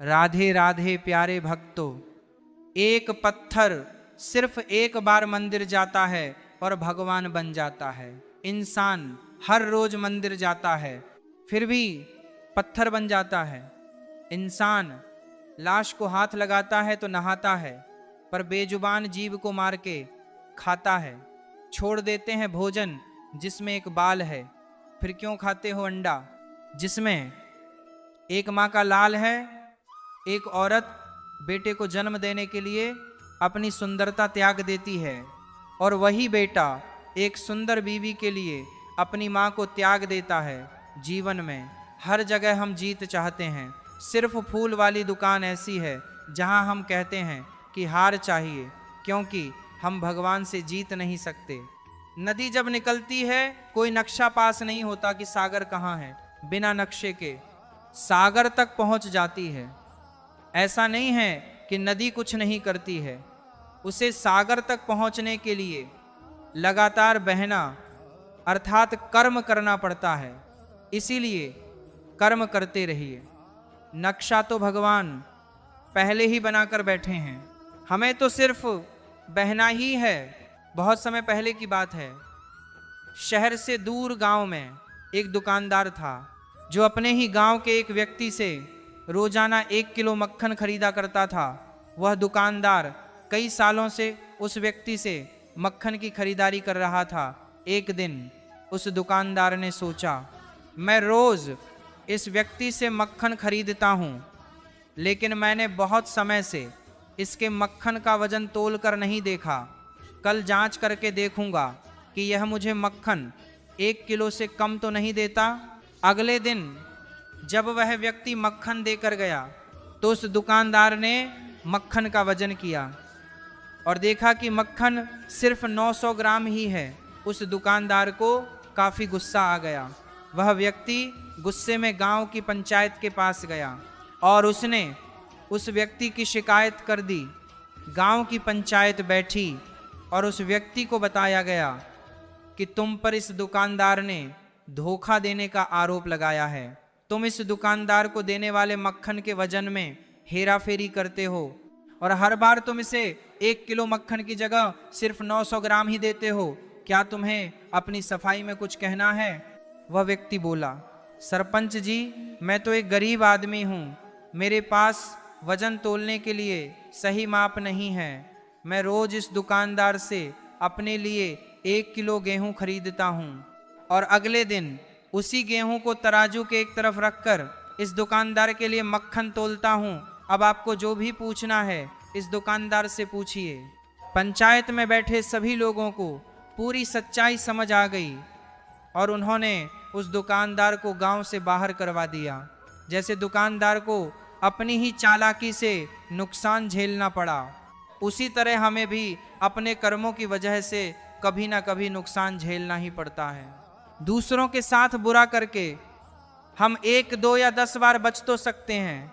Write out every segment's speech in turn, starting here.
राधे राधे प्यारे भक्तों, एक पत्थर सिर्फ एक बार मंदिर जाता है और भगवान बन जाता है। इंसान हर रोज मंदिर जाता है फिर भी पत्थर बन जाता है। इंसान लाश को हाथ लगाता है तो नहाता है, पर बेजुबान जीव को मार के खाता है। छोड़ देते हैं भोजन जिसमें एक बाल है, फिर क्यों खाते हो अंडा जिसमें एक माँ का लाल है। एक औरत बेटे को जन्म देने के लिए अपनी सुंदरता त्याग देती है, और वही बेटा एक सुंदर बीवी के लिए अपनी माँ को त्याग देता है। जीवन में हर जगह हम जीत चाहते हैं, सिर्फ फूल वाली दुकान ऐसी है जहाँ हम कहते हैं कि हार चाहिए, क्योंकि हम भगवान से जीत नहीं सकते। नदी जब निकलती है कोई नक्शा पास नहीं होता कि सागर कहाँ है, बिना नक्शे के सागर तक पहुँच जाती है। ऐसा नहीं है कि नदी कुछ नहीं करती है, उसे सागर तक पहुंचने के लिए लगातार बहना अर्थात कर्म करना पड़ता है। इसीलिए कर्म करते रहिए। नक्शा तो भगवान पहले ही बनाकर बैठे हैं, हमें तो सिर्फ बहना ही है। बहुत समय पहले की बात है, शहर से दूर गांव में एक दुकानदार था जो अपने ही गांव के एक व्यक्ति से रोजाना 1 किलो मक्खन खरीदा करता था। वह दुकानदार कई सालों से उस व्यक्ति से मक्खन की खरीदारी कर रहा था। एक दिन उस दुकानदार ने सोचा, मैं रोज इस व्यक्ति से मक्खन खरीदता हूँ, लेकिन मैंने बहुत समय से इसके मक्खन का वजन तोल कर नहीं देखा। कल जांच करके देखूंगा कि यह मुझे मक्खन 1 किलो से कम तो नहीं देता। अगले दिन जब वह व्यक्ति मक्खन देकर गया तो उस दुकानदार ने मक्खन का वजन किया और देखा कि मक्खन सिर्फ 900 ग्राम ही है। उस दुकानदार को काफ़ी गुस्सा आ गया। वह व्यक्ति गुस्से में गांव की पंचायत के पास गया और उसने उस व्यक्ति की शिकायत कर दी। गांव की पंचायत बैठी और उस व्यक्ति को बताया गया कि तुम पर इस दुकानदार ने धोखा देने का आरोप लगाया है। तुम इस दुकानदार को देने वाले मक्खन के वजन में हेरा फेरी करते हो और हर बार तुम इसे 1 किलो मक्खन की जगह सिर्फ 900 ग्राम ही देते हो। क्या तुम्हें अपनी सफाई में कुछ कहना है? वह व्यक्ति बोला, सरपंच जी, मैं तो एक गरीब आदमी हूँ, मेरे पास वजन तोलने के लिए सही माप नहीं है। मैं रोज इस दुकानदार से अपने लिए 1 किलो गेहूँ खरीदता हूँ और अगले दिन उसी गेहूं को तराजू के एक तरफ रखकर इस दुकानदार के लिए मक्खन तोलता हूं। अब आपको जो भी पूछना है इस दुकानदार से पूछिए। पंचायत में बैठे सभी लोगों को पूरी सच्चाई समझ आ गई और उन्होंने उस दुकानदार को गांव से बाहर करवा दिया। जैसे दुकानदार को अपनी ही चालाकी से नुकसान झेलना पड़ा, उसी तरह हमें भी अपने कर्मों की वजह से कभी ना कभी नुकसान झेलना ही पड़ता है। दूसरों के साथ बुरा करके हम 1, 2 या 10 बार बच तो सकते हैं,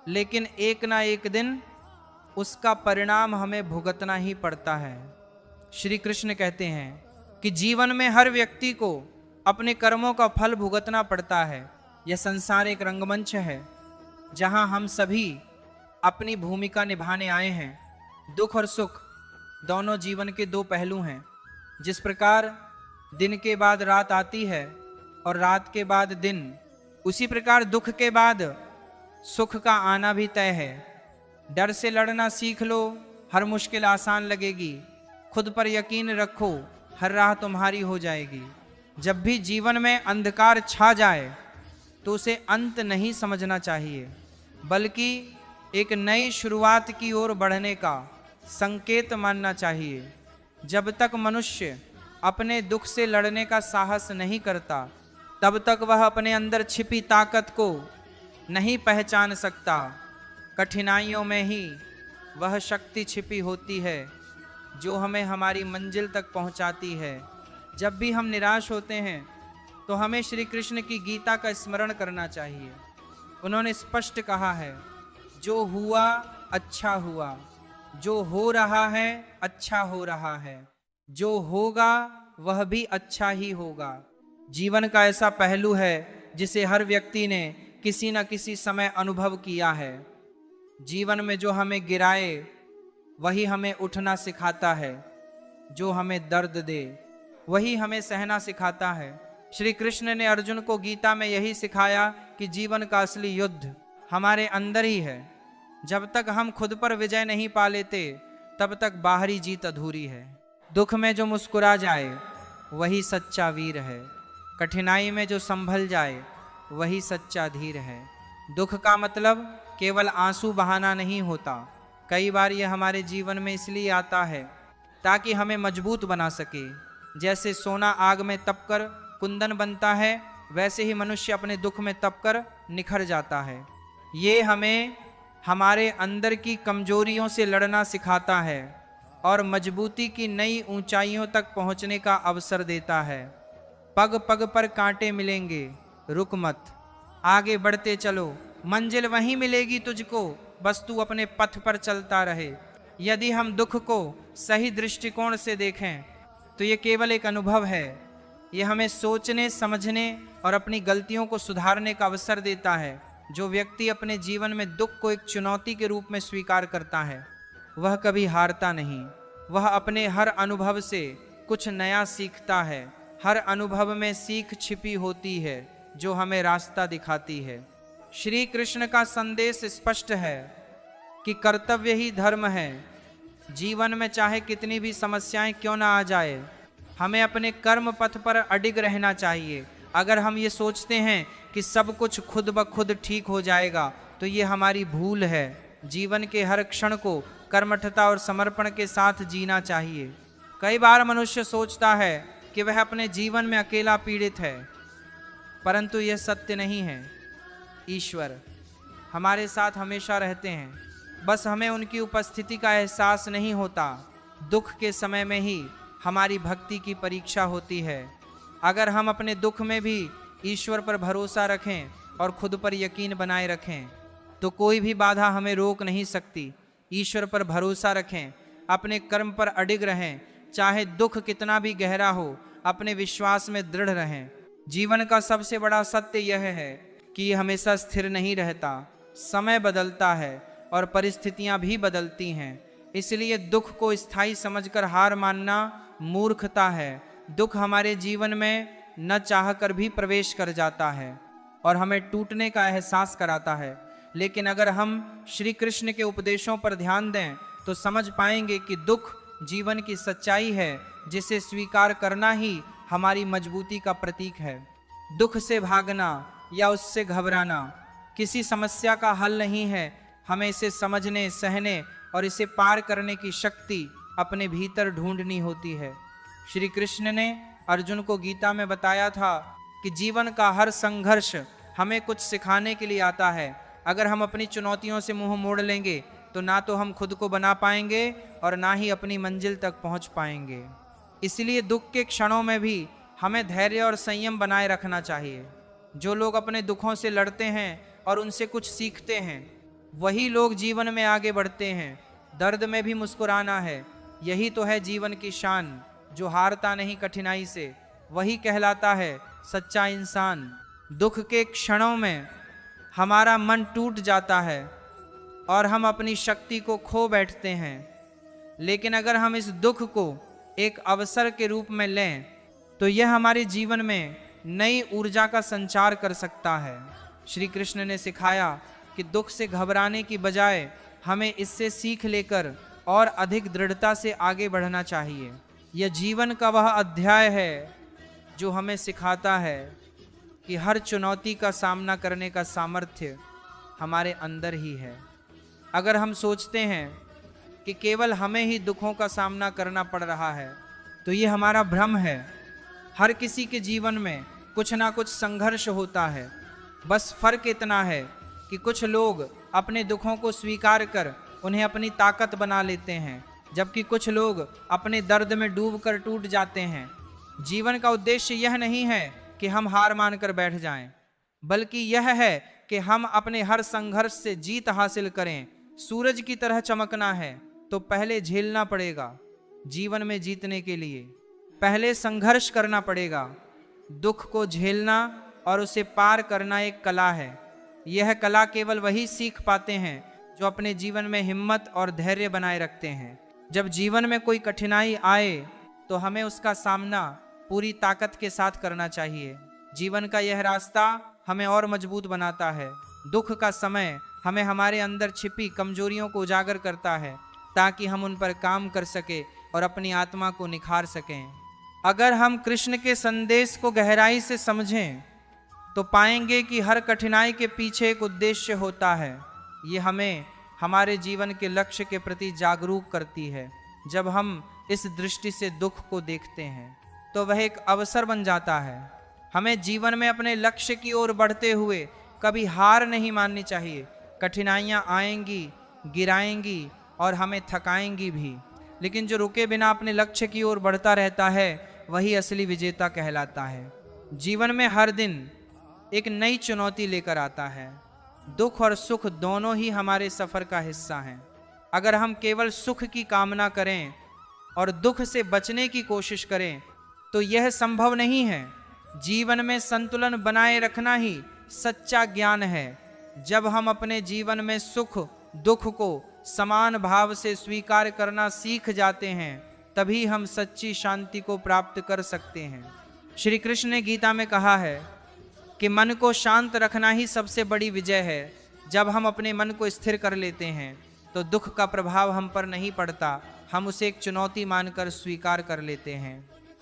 लेकिन एक ना एक दिन उसका परिणाम हमें भुगतना ही पड़ता है। श्री कृष्ण कहते हैं कि जीवन में हर व्यक्ति को अपने कर्मों का फल भुगतना पड़ता है। यह संसार एक रंगमंच है जहां हम सभी अपनी भूमिका निभाने आए हैं। दुख और सुख दोनों जीवन के 2 पहलू हैं। जिस प्रकार दिन के बाद रात आती है और रात के बाद दिन, उसी प्रकार दुख के बाद सुख का आना भी तय है। डर से लड़ना सीख लो, हर मुश्किल आसान लगेगी। खुद पर यकीन रखो, हर राह तुम्हारी हो जाएगी। जब भी जीवन में अंधकार छा जाए तो उसे अंत नहीं समझना चाहिए, बल्कि एक नई शुरुआत की ओर बढ़ने का संकेत मानना चाहिए। जब तक मनुष्य अपने दुख से लड़ने का साहस नहीं करता, तब तक वह अपने अंदर छिपी ताकत को नहीं पहचान सकता। कठिनाइयों में ही वह शक्ति छिपी होती है जो हमें हमारी मंजिल तक पहुंचाती है। जब भी हम निराश होते हैं तो हमें श्री कृष्ण की गीता का स्मरण करना चाहिए। उन्होंने स्पष्ट कहा है, जो हुआ अच्छा हुआ, जो हो रहा है अच्छा हो रहा है, जो होगा वह भी अच्छा ही होगा। जीवन का ऐसा पहलू है जिसे हर व्यक्ति ने किसी न किसी समय अनुभव किया है। जीवन में जो हमें गिराए वही हमें उठना सिखाता है, जो हमें दर्द दे वही हमें सहना सिखाता है। श्री कृष्ण ने अर्जुन को गीता में यही सिखाया कि जीवन का असली युद्ध हमारे अंदर ही है। जब तक हम खुद पर विजय नहीं पा लेते तब तक बाहरी जीत अधूरी है। दुख में जो मुस्कुरा जाए वही सच्चा वीर है, कठिनाई में जो संभल जाए वही सच्चा धीर है। दुख का मतलब केवल आंसू बहाना नहीं होता। कई बार यह हमारे जीवन में इसलिए आता है ताकि हमें मजबूत बना सके। जैसे सोना आग में तपकर कुंदन बनता है, वैसे ही मनुष्य अपने दुख में तपकर निखर जाता है। ये हमें हमारे अंदर की कमजोरियों से लड़ना सिखाता है और मजबूती की नई ऊंचाइयों तक पहुंचने का अवसर देता है। पग पग पर कांटे मिलेंगे, रुक मत, आगे बढ़ते चलो, मंजिल वहीं मिलेगी तुझको, बस तू अपने पथ पर चलता रहे। यदि हम दुख को सही दृष्टिकोण से देखें तो ये केवल एक अनुभव है। ये हमें सोचने, समझने और अपनी गलतियों को सुधारने का अवसर देता है। जो व्यक्ति अपने जीवन में दुख को एक चुनौती के रूप में स्वीकार करता है वह कभी हारता नहीं। वह अपने हर अनुभव से कुछ नया सीखता है। हर अनुभव में सीख छिपी होती है जो हमें रास्ता दिखाती है। श्री कृष्ण का संदेश स्पष्ट है कि कर्तव्य ही धर्म है। जीवन में चाहे कितनी भी समस्याएं क्यों ना आ जाए, हमें अपने कर्म पथ पर अडिग रहना चाहिए। अगर हम ये सोचते हैं कि सब कुछ खुद ब खुद ठीक हो जाएगा तो ये हमारी भूल है। जीवन के हर क्षण को कर्मठता और समर्पण के साथ जीना चाहिए। कई बार मनुष्य सोचता है कि वह अपने जीवन में अकेला पीड़ित है, परंतु यह सत्य नहीं है। ईश्वर हमारे साथ हमेशा रहते हैं, बस हमें उनकी उपस्थिति का एहसास नहीं होता। दुख के समय में ही हमारी भक्ति की परीक्षा होती है। अगर हम अपने दुख में भी ईश्वर पर भरोसा रखें और खुद पर यकीन बनाए रखें तो कोई भी बाधा हमें रोक नहीं सकती। ईश्वर पर भरोसा रखें, अपने कर्म पर अडिग रहें, चाहे दुख कितना भी गहरा हो, अपने विश्वास में दृढ़ रहें। जीवन का सबसे बड़ा सत्य यह है कि ये हमेशा स्थिर नहीं रहता। समय बदलता है और परिस्थितियां भी बदलती हैं। इसलिए दुख को स्थायी समझकर हार मानना मूर्खता है। दुख हमारे जीवन में न चाहकर भी प्रवेश कर जाता है और हमें टूटने का एहसास कराता है। लेकिन अगर हम श्री कृष्ण के उपदेशों पर ध्यान दें तो समझ पाएंगे कि दुख जीवन की सच्चाई है, जिसे स्वीकार करना ही हमारी मजबूती का प्रतीक है। दुख से भागना या उससे घबराना किसी समस्या का हल नहीं है। हमें इसे समझने, सहने और इसे पार करने की शक्ति अपने भीतर ढूंढनी होती है। श्री कृष्ण ने अर्जुन को गीता में बताया था कि जीवन का हर संघर्ष हमें कुछ सिखाने के लिए आता है। अगर हम अपनी चुनौतियों से मुंह मोड़ लेंगे तो ना तो हम खुद को बना पाएंगे और ना ही अपनी मंजिल तक पहुंच पाएंगे। इसलिए दुख के क्षणों में भी हमें धैर्य और संयम बनाए रखना चाहिए। जो लोग अपने दुखों से लड़ते हैं और उनसे कुछ सीखते हैं वही लोग जीवन में आगे बढ़ते हैं। दर्द में भी मुस्कुराना है, यही तो है जीवन की शान। जो हारता नहीं कठिनाई से वही कहलाता है सच्चा इंसान। दुख के क्षणों में हमारा मन टूट जाता है और हम अपनी शक्ति को खो बैठते हैं, लेकिन अगर हम इस दुख को एक अवसर के रूप में लें तो यह हमारे जीवन में नई ऊर्जा का संचार कर सकता है। श्री कृष्ण ने सिखाया कि दुख से घबराने की बजाय हमें इससे सीख लेकर और अधिक दृढ़ता से आगे बढ़ना चाहिए। यह जीवन का वह अध्याय है जो हमें सिखाता है कि हर चुनौती का सामना करने का सामर्थ्य हमारे अंदर ही है। अगर हम सोचते हैं कि केवल हमें ही दुखों का सामना करना पड़ रहा है तो ये हमारा भ्रम है। हर किसी के जीवन में कुछ ना कुछ संघर्ष होता है। बस फर्क इतना है कि कुछ लोग अपने दुखों को स्वीकार कर उन्हें अपनी ताकत बना लेते हैं, जबकि कुछ लोग अपने दर्द में डूबकर टूट जाते हैं। जीवन का उद्देश्य यह नहीं है कि हम हार मानकर बैठ जाएं, बल्कि यह है कि हम अपने हर संघर्ष से जीत हासिल करें। सूरज की तरह चमकना है तो पहले झेलना पड़ेगा। जीवन में जीतने के लिए पहले संघर्ष करना पड़ेगा। दुख को झेलना और उसे पार करना एक कला है। यह कला केवल वही सीख पाते हैं जो अपने जीवन में हिम्मत और धैर्य बनाए रखते हैं। जब जीवन में कोई कठिनाई आए तो हमें उसका सामना पूरी ताकत के साथ करना चाहिए। जीवन का यह रास्ता हमें और मजबूत बनाता है। दुख का समय हमें हमारे अंदर छिपी कमजोरियों को उजागर करता है, ताकि हम उन पर काम कर सके और अपनी आत्मा को निखार सकें। अगर हम कृष्ण के संदेश को गहराई से समझें तो पाएंगे कि हर कठिनाई के पीछे एक उद्देश्य होता है। ये हमें हमारे जीवन के लक्ष्य के प्रति जागरूक करती है। जब हम इस दृष्टि से दुख को देखते हैं तो वह एक अवसर बन जाता है। हमें जीवन में अपने लक्ष्य की ओर बढ़ते हुए कभी हार नहीं माननी चाहिए। कठिनाइयाँ आएंगी, गिराएंगी और हमें थकाएंगी भी, लेकिन जो रुके बिना अपने लक्ष्य की ओर बढ़ता रहता है वही असली विजेता कहलाता है। जीवन में हर दिन एक नई चुनौती लेकर आता है। दुख और सुख दोनों ही हमारे सफर का हिस्सा हैं। अगर हम केवल सुख की कामना करें और दुख से बचने की कोशिश करें तो यह संभव नहीं है। जीवन में संतुलन बनाए रखना ही सच्चा ज्ञान है। जब हम अपने जीवन में सुख दुख को समान भाव से स्वीकार करना सीख जाते हैं, तभी हम सच्ची शांति को प्राप्त कर सकते हैं। श्री कृष्ण ने गीता में कहा है कि मन को शांत रखना ही सबसे बड़ी विजय है। जब हम अपने मन को स्थिर कर लेते हैं तो दुख का प्रभाव हम पर नहीं पड़ता। हम उसे एक चुनौती मानकर स्वीकार कर लेते हैं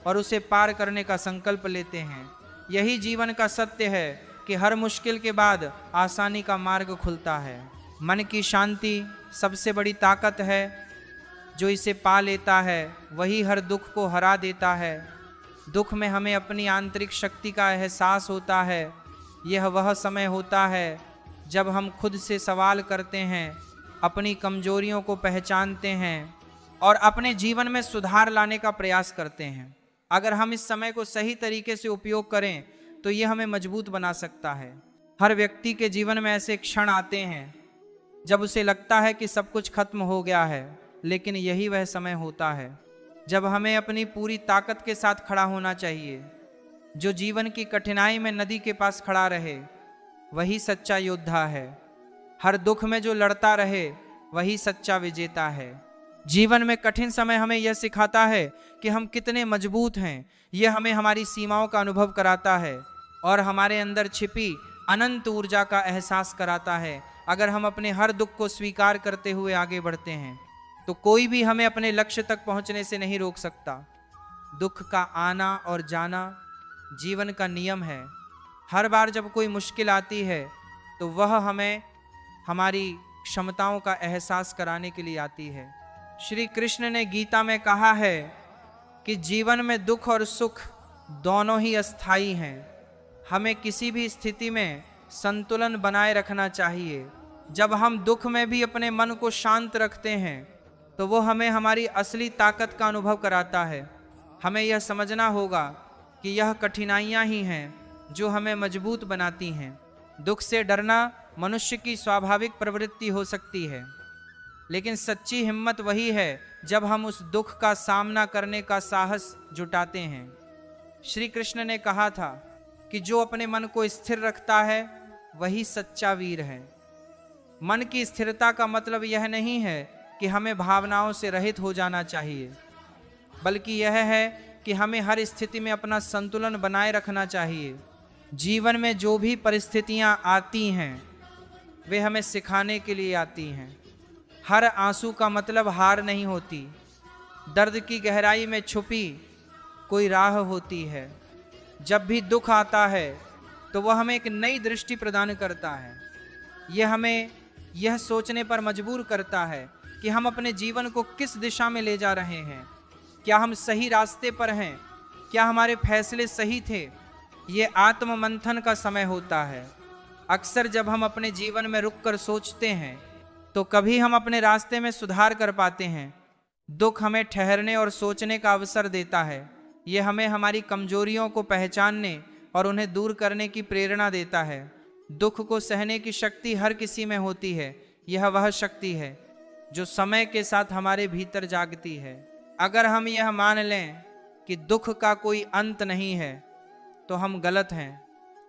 और उसे पार करने का संकल्प लेते हैं। यही जीवन का सत्य है कि हर मुश्किल के बाद आसानी का मार्ग खुलता है। मन की शांति सबसे बड़ी ताकत है। जो इसे पा लेता है वही हर दुख को हरा देता है। दुख में हमें अपनी आंतरिक शक्ति का एहसास होता है। यह वह समय होता है जब हम खुद से सवाल करते हैं, अपनी कमजोरियों को पहचानते हैं और अपने जीवन में सुधार लाने का प्रयास करते हैं। अगर हम इस समय को सही तरीके से उपयोग करें तो यह हमें मजबूत बना सकता है। हर व्यक्ति के जीवन में ऐसे क्षण आते हैं जब उसे लगता है कि सब कुछ खत्म हो गया है, लेकिन यही वह समय होता है जब हमें अपनी पूरी ताकत के साथ खड़ा होना चाहिए। जो जीवन की कठिनाई में नदी के पास खड़ा रहे वही सच्चा योद्धा है। हर दुख में जो लड़ता रहे वही सच्चा विजेता है। जीवन में कठिन समय हमें यह सिखाता है कि हम कितने मजबूत हैं। यह हमें हमारी सीमाओं का अनुभव कराता है और हमारे अंदर छिपी अनंत ऊर्जा का एहसास कराता है। अगर हम अपने हर दुख को स्वीकार करते हुए आगे बढ़ते हैं तो कोई भी हमें अपने लक्ष्य तक पहुंचने से नहीं रोक सकता। दुख का आना और जाना जीवन का नियम है। हर बार जब कोई मुश्किल आती है तो वह हमें हमारी क्षमताओं का एहसास कराने के लिए आती है। श्री कृष्ण ने गीता में कहा है कि जीवन में दुख और सुख दोनों ही अस्थाई हैं। हमें किसी भी स्थिति में संतुलन बनाए रखना चाहिए। जब हम दुख में भी अपने मन को शांत रखते हैं तो वो हमें हमारी असली ताकत का अनुभव कराता है। हमें यह समझना होगा कि यह कठिनाइयाँ ही हैं जो हमें मजबूत बनाती हैं। दुख से डरना मनुष्य की स्वाभाविक प्रवृत्ति हो सकती है, लेकिन सच्ची हिम्मत वही है जब हम उस दुख का सामना करने का साहस जुटाते हैं। श्री कृष्ण ने कहा था कि जो अपने मन को स्थिर रखता है वही सच्चा वीर है। मन की स्थिरता का मतलब यह नहीं है कि हमें भावनाओं से रहित हो जाना चाहिए, बल्कि यह है कि हमें हर स्थिति में अपना संतुलन बनाए रखना चाहिए। जीवन में जो भी परिस्थितियां आती हैं वे हमें सिखाने के लिए आती हैं। हर आंसू का मतलब हार नहीं होती। दर्द की गहराई में छुपी कोई राह होती है। जब भी दुख आता है तो वह हमें एक नई दृष्टि प्रदान करता है। यह हमें यह सोचने पर मजबूर करता है कि हम अपने जीवन को किस दिशा में ले जा रहे हैं। क्या हम सही रास्ते पर हैं? क्या हमारे फैसले सही थे? ये आत्म मंथन का समय होता है। अक्सर जब हम अपने जीवन में रुककर सोचते हैं तो कभी हम अपने रास्ते में सुधार कर पाते हैं। दुख हमें ठहरने और सोचने का अवसर देता है। ये हमें हमारी कमजोरियों को पहचानने और उन्हें दूर करने की प्रेरणा देता है। दुख को सहने की शक्ति हर किसी में होती है। यह वह शक्ति है जो समय के साथ हमारे भीतर जागती है। अगर हम यह मान लें कि दुख का कोई अंत नहीं है तो हम गलत हैं।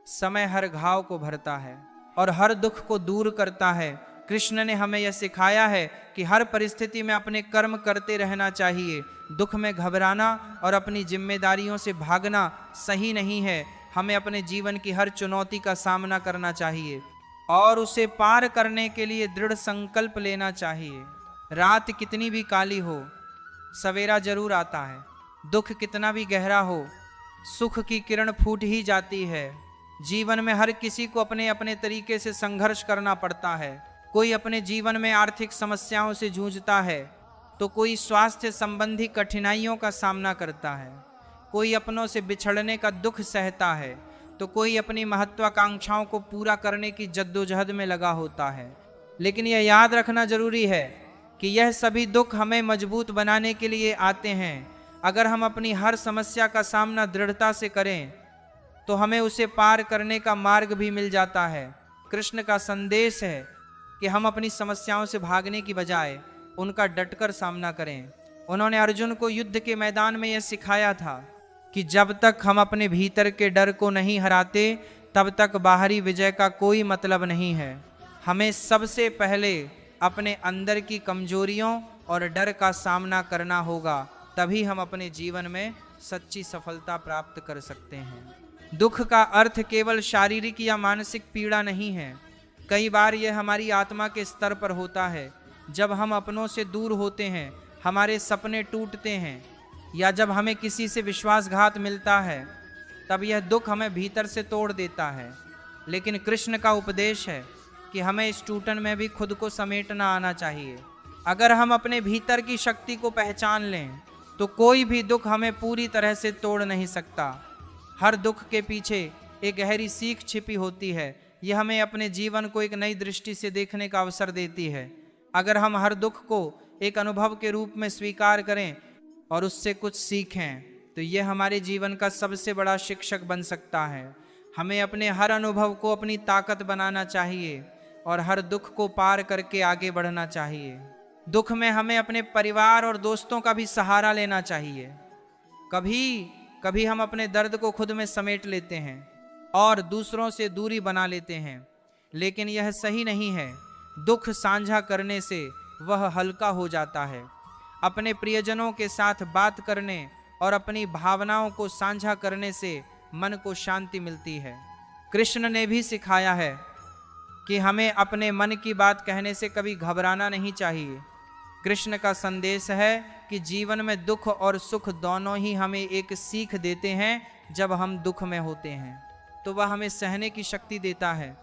समय हर घाव को भरता है और हर दुख को दूर करता है कृष्ण ने हमें यह सिखाया है कि हर परिस्थिति में अपने कर्म करते रहना चाहिए। दुख में घबराना और अपनी जिम्मेदारियों से भागना सही नहीं है। हमें अपने जीवन की हर चुनौती का सामना करना चाहिए और उसे पार करने के लिए दृढ़ संकल्प लेना चाहिए। रात कितनी भी काली हो, सवेरा जरूर आता है। दुख कितना भी गहरा हो, सुख की किरण फूट ही जाती है। जीवन में हर किसी को अपने अपने तरीके से संघर्ष करना पड़ता है। कोई अपने जीवन में आर्थिक समस्याओं से जूझता है, तो कोई स्वास्थ्य संबंधी कठिनाइयों का सामना करता है, कोई अपनों से बिछड़ने का दुख सहता है, तो कोई अपनी महत्वाकांक्षाओं को पूरा करने की जद्दोजहद में लगा होता है। लेकिन यह याद रखना जरूरी है कि यह सभी दुख हमें मजबूत बनाने के लिए आते हैं। अगर हम अपनी हर समस्या का सामना दृढ़ता से करें तो हमें उसे पार करने का मार्ग भी मिल जाता है। कृष्ण का संदेश है कि हम अपनी समस्याओं से भागने की बजाय उनका डटकर सामना करें। उन्होंने अर्जुन को युद्ध के मैदान में यह सिखाया था कि जब तक हम अपने भीतर के डर को नहीं हराते तब तक बाहरी विजय का कोई मतलब नहीं है। हमें सबसे पहले अपने अंदर की कमजोरियों और डर का सामना करना होगा, तभी हम अपने जीवन में सच्ची सफलता प्राप्त कर सकते हैं। दुख का अर्थ केवल शारीरिक या मानसिक पीड़ा नहीं है। कई बार यह हमारी आत्मा के स्तर पर होता है। जब हम अपनों से दूर होते हैं, हमारे सपने टूटते हैं, या जब हमें किसी से विश्वासघात मिलता है, तब यह दुख हमें भीतर से तोड़ देता है। लेकिन कृष्ण का उपदेश है कि हमें इस टूटन में भी खुद को समेटना आना चाहिए। अगर हम अपने भीतर की शक्ति को पहचान लें तो कोई भी दुख हमें पूरी तरह से तोड़ नहीं सकता। हर दुख के पीछे एक गहरी सीख छिपी होती है। यह हमें अपने जीवन को एक नई दृष्टि से देखने का अवसर देती है। अगर हम हर दुख को एक अनुभव के रूप में स्वीकार करें और उससे कुछ सीखें तो यह हमारे जीवन का सबसे बड़ा शिक्षक बन सकता है। हमें अपने हर अनुभव को अपनी ताकत बनाना चाहिए और हर दुख को पार करके आगे बढ़ना चाहिए। दुख में हमें अपने परिवार और दोस्तों का भी सहारा लेना चाहिए। कभी कभी हम अपने दर्द को खुद में समेट लेते हैं और दूसरों से दूरी बना लेते हैं, लेकिन यह सही नहीं है। दुख साझा करने से वह हल्का हो जाता है। अपने प्रियजनों के साथ बात करने और अपनी भावनाओं को साझा करने से मन को शांति मिलती है। कृष्ण ने भी सिखाया है कि हमें अपने मन की बात कहने से कभी घबराना नहीं चाहिए। कृष्ण का संदेश है कि जीवन में दुख और सुख दोनों ही हमें एक सीख देते हैं। जब हम दुख में होते हैं तो वह हमें सहने की शक्ति देता है,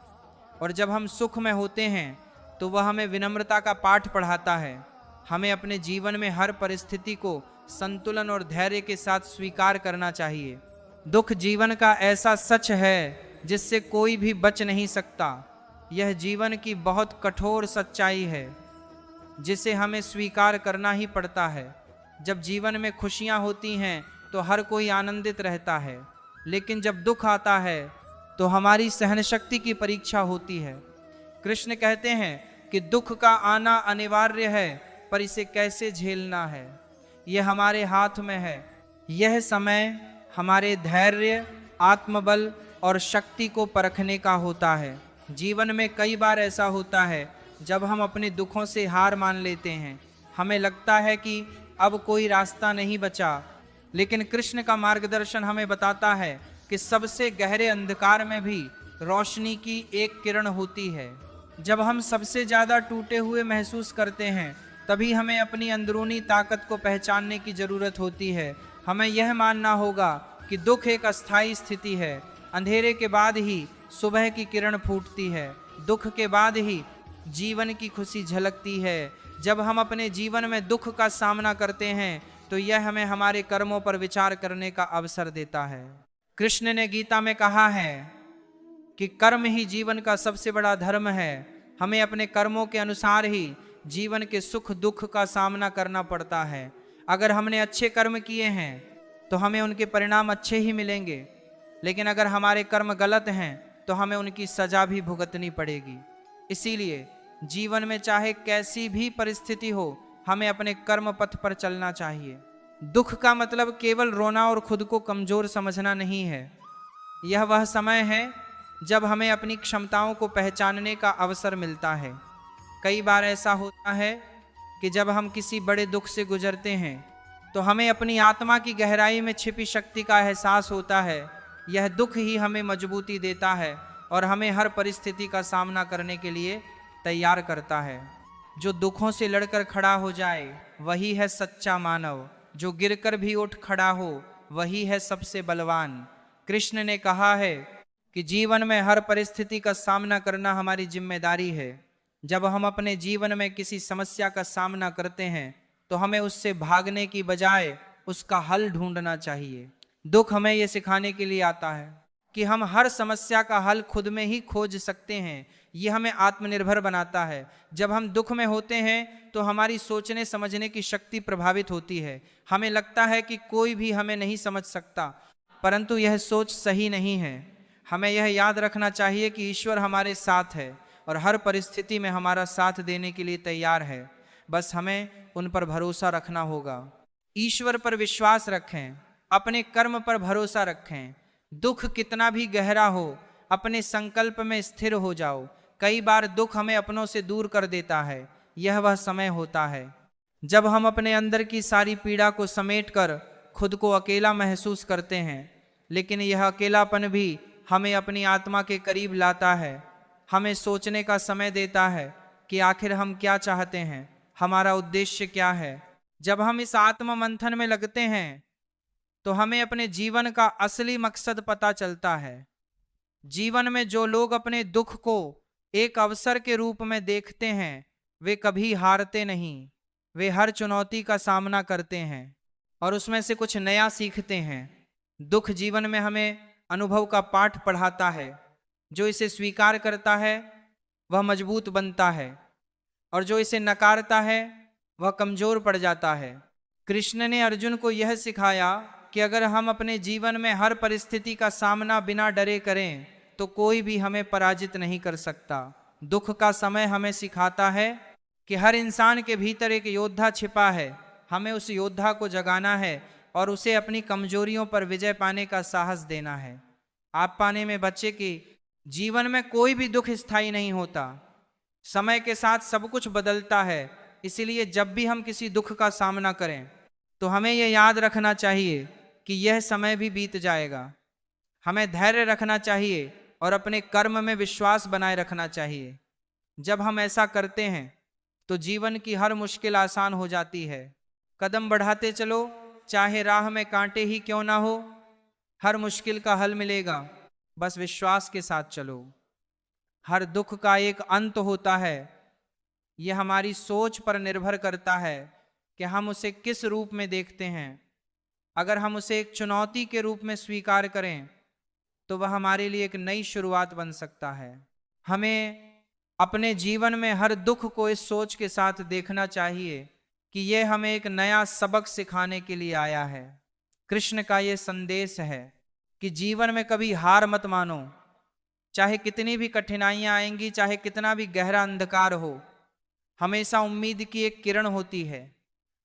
और जब हम सुख में होते हैं तो वह हमें विनम्रता का पाठ पढ़ाता है। हमें अपने जीवन में हर परिस्थिति को संतुलन और धैर्य के साथ स्वीकार करना चाहिए। दुख जीवन का ऐसा सच है जिससे कोई भी बच नहीं सकता। यह जीवन की बहुत कठोर सच्चाई है जिसे हमें स्वीकार करना ही पड़ता है। जब जीवन में खुशियां होती हैं तो हर कोई आनंदित रहता है, लेकिन जब दुख आता है तो हमारी सहनशक्ति की परीक्षा होती है। कृष्ण कहते हैं कि दुख का आना अनिवार्य है, पर इसे कैसे झेलना है यह हमारे हाथ में है। यह समय हमारे धैर्य, आत्मबल और शक्ति को परखने का होता है। जीवन में कई बार ऐसा होता है जब हम अपने दुखों से हार मान लेते हैं। हमें लगता है कि अब कोई रास्ता नहीं बचा, लेकिन कृष्ण का मार्गदर्शन हमें बताता है कि सबसे गहरे अंधकार में भी रोशनी की एक किरण होती है। जब हम सबसे ज़्यादा टूटे हुए महसूस करते हैं तभी हमें अपनी अंदरूनी ताकत को पहचानने की ज़रूरत होती है। हमें यह मानना होगा कि दुख एक अस्थायी स्थिति है। अंधेरे के बाद ही सुबह की किरण फूटती है। दुख के बाद ही जीवन की खुशी झलकती है। जब हम अपने जीवन में दुख का सामना करते हैं तो यह हमें हमारे कर्मों पर विचार करने का अवसर देता है। कृष्ण ने गीता में कहा है कि कर्म ही जीवन का सबसे बड़ा धर्म है। हमें अपने कर्मों के अनुसार ही जीवन के सुख दुख का सामना करना पड़ता है। अगर हमने अच्छे कर्म किए हैं तो हमें उनके परिणाम अच्छे ही मिलेंगे, लेकिन अगर हमारे कर्म गलत हैं तो हमें उनकी सजा भी भुगतनी पड़ेगी। इसीलिए जीवन में चाहे कैसी भी परिस्थिति हो, हमें अपने कर्म पथ पर चलना चाहिए। दुख का मतलब केवल रोना और खुद को कमजोर समझना नहीं है। यह वह समय है जब हमें अपनी क्षमताओं को पहचानने का अवसर मिलता है। कई बार ऐसा होता है कि जब हम किसी बड़े दुख से गुजरते हैं तो हमें अपनी आत्मा की गहराई में छिपी शक्ति का एहसास होता है। यह दुख ही हमें मजबूती देता है और हमें हर परिस्थिति का सामना करने के लिए तैयार करता है। जो दुखों से लड़कर खड़ा हो जाए वही है सच्चा मानव। जो गिरकर भी उठ खड़ा हो वही है सबसे बलवान। कृष्ण ने कहा है कि जीवन में हर परिस्थिति का सामना करना हमारी जिम्मेदारी है। जब हम अपने जीवन में किसी समस्या का सामना करते हैं तो हमें उससे भागने की बजाय उसका हल ढूंढना चाहिए। दुख हमें यह सिखाने के लिए आता है कि हम हर समस्या का हल खुद में ही खोज सकते हैं। ये हमें आत्मनिर्भर बनाता है। जब हम दुख में होते हैं तो हमारी सोचने समझने की शक्ति प्रभावित होती है। हमें लगता है कि कोई भी हमें नहीं समझ सकता, परंतु यह सोच सही नहीं है। हमें यह याद रखना चाहिए कि ईश्वर हमारे साथ है और हर परिस्थिति में हमारा साथ देने के लिए तैयार है। बस हमें उन पर भरोसा रखना होगा। ईश्वर पर विश्वास रखें, अपने कर्म पर भरोसा रखें। दुख कितना भी गहरा हो, अपने संकल्प में स्थिर हो जाओ। कई बार दुख हमें अपनों से दूर कर देता है। यह वह समय होता है जब हम अपने अंदर की सारी पीड़ा को समेटकर खुद को अकेला महसूस करते हैं। लेकिन यह अकेलापन भी हमें अपनी आत्मा के करीब लाता है, हमें सोचने का समय देता है कि आखिर हम क्या चाहते हैं, हमारा उद्देश्य क्या है। जब हम इस आत्म मंथन में लगते हैं तो हमें अपने जीवन का असली मकसद पता चलता है। जीवन में जो लोग अपने दुख को एक अवसर के रूप में देखते हैं वे कभी हारते नहीं। वे हर चुनौती का सामना करते हैं और उसमें से कुछ नया सीखते हैं। दुख जीवन में हमें अनुभव का पाठ पढ़ाता है। जो इसे स्वीकार करता है वह मजबूत बनता है और जो इसे नकारता है वह कमजोर पड़ जाता है। कृष्ण ने अर्जुन को यह सिखाया कि अगर हम अपने जीवन में हर परिस्थिति का सामना बिना डरे करें तो कोई भी हमें पराजित नहीं कर सकता। दुख का समय हमें सिखाता है कि हर इंसान के भीतर एक योद्धा छिपा है। हमें उस योद्धा को जगाना है और उसे अपनी कमजोरियों पर विजय पाने का साहस देना है। आप पाने में बच्चे कि जीवन में कोई भी दुख स्थायी नहीं होता। समय के साथ सब कुछ बदलता है। इसीलिए जब भी हम किसी दुख का सामना करें तो हमें यह याद रखना चाहिए कि यह समय भी बीत जाएगा। हमें धैर्य रखना चाहिए और अपने कर्म में विश्वास बनाए रखना चाहिए। जब हम ऐसा करते हैं तो जीवन की हर मुश्किल आसान हो जाती है। कदम बढ़ाते चलो, चाहे राह में कांटे ही क्यों ना हो। हर मुश्किल का हल मिलेगा, बस विश्वास के साथ चलो। हर दुख का एक अंत होता है। यह हमारी सोच पर निर्भर करता है कि हम उसे किस रूप में देखते हैं। अगर हम उसे एक चुनौती के रूप में स्वीकार करें तो वह हमारे लिए एक नई शुरुआत बन सकता है। हमें अपने जीवन में हर दुख को इस सोच के साथ देखना चाहिए कि यह हमें एक नया सबक सिखाने के लिए आया है। कृष्ण का यह संदेश है कि जीवन में कभी हार मत मानो। चाहे कितनी भी कठिनाइयां आएंगी, चाहे कितना भी गहरा अंधकार हो, हमेशा उम्मीद की एक किरण होती है।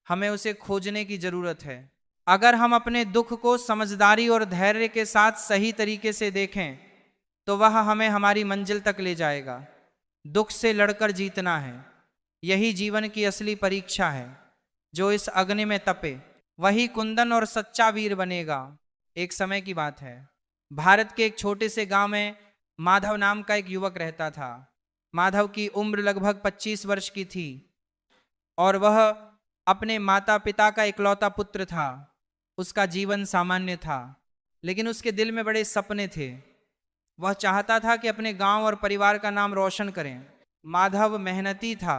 हमें उसे खोजने की जरूरत है। अगर हम अपने दुख को समझदारी और धैर्य के साथ सही तरीके से देखें तो वह हमें हमारी मंजिल तक ले जाएगा। दुख से लड़कर जीतना है, यही जीवन की असली परीक्षा है। जो इस अग्नि में तपे वही कुंदन और सच्चा वीर बनेगा। एक समय की बात है, भारत के एक छोटे से गांव में माधव नाम का एक युवक रहता था। माधव की उम्र लगभग 25 वर्ष की थी और वह अपने माता पिता का इकलौता पुत्र था। उसका जीवन सामान्य था, लेकिन उसके दिल में बड़े सपने थे। वह चाहता था कि अपने गांव और परिवार का नाम रोशन करें। माधव मेहनती था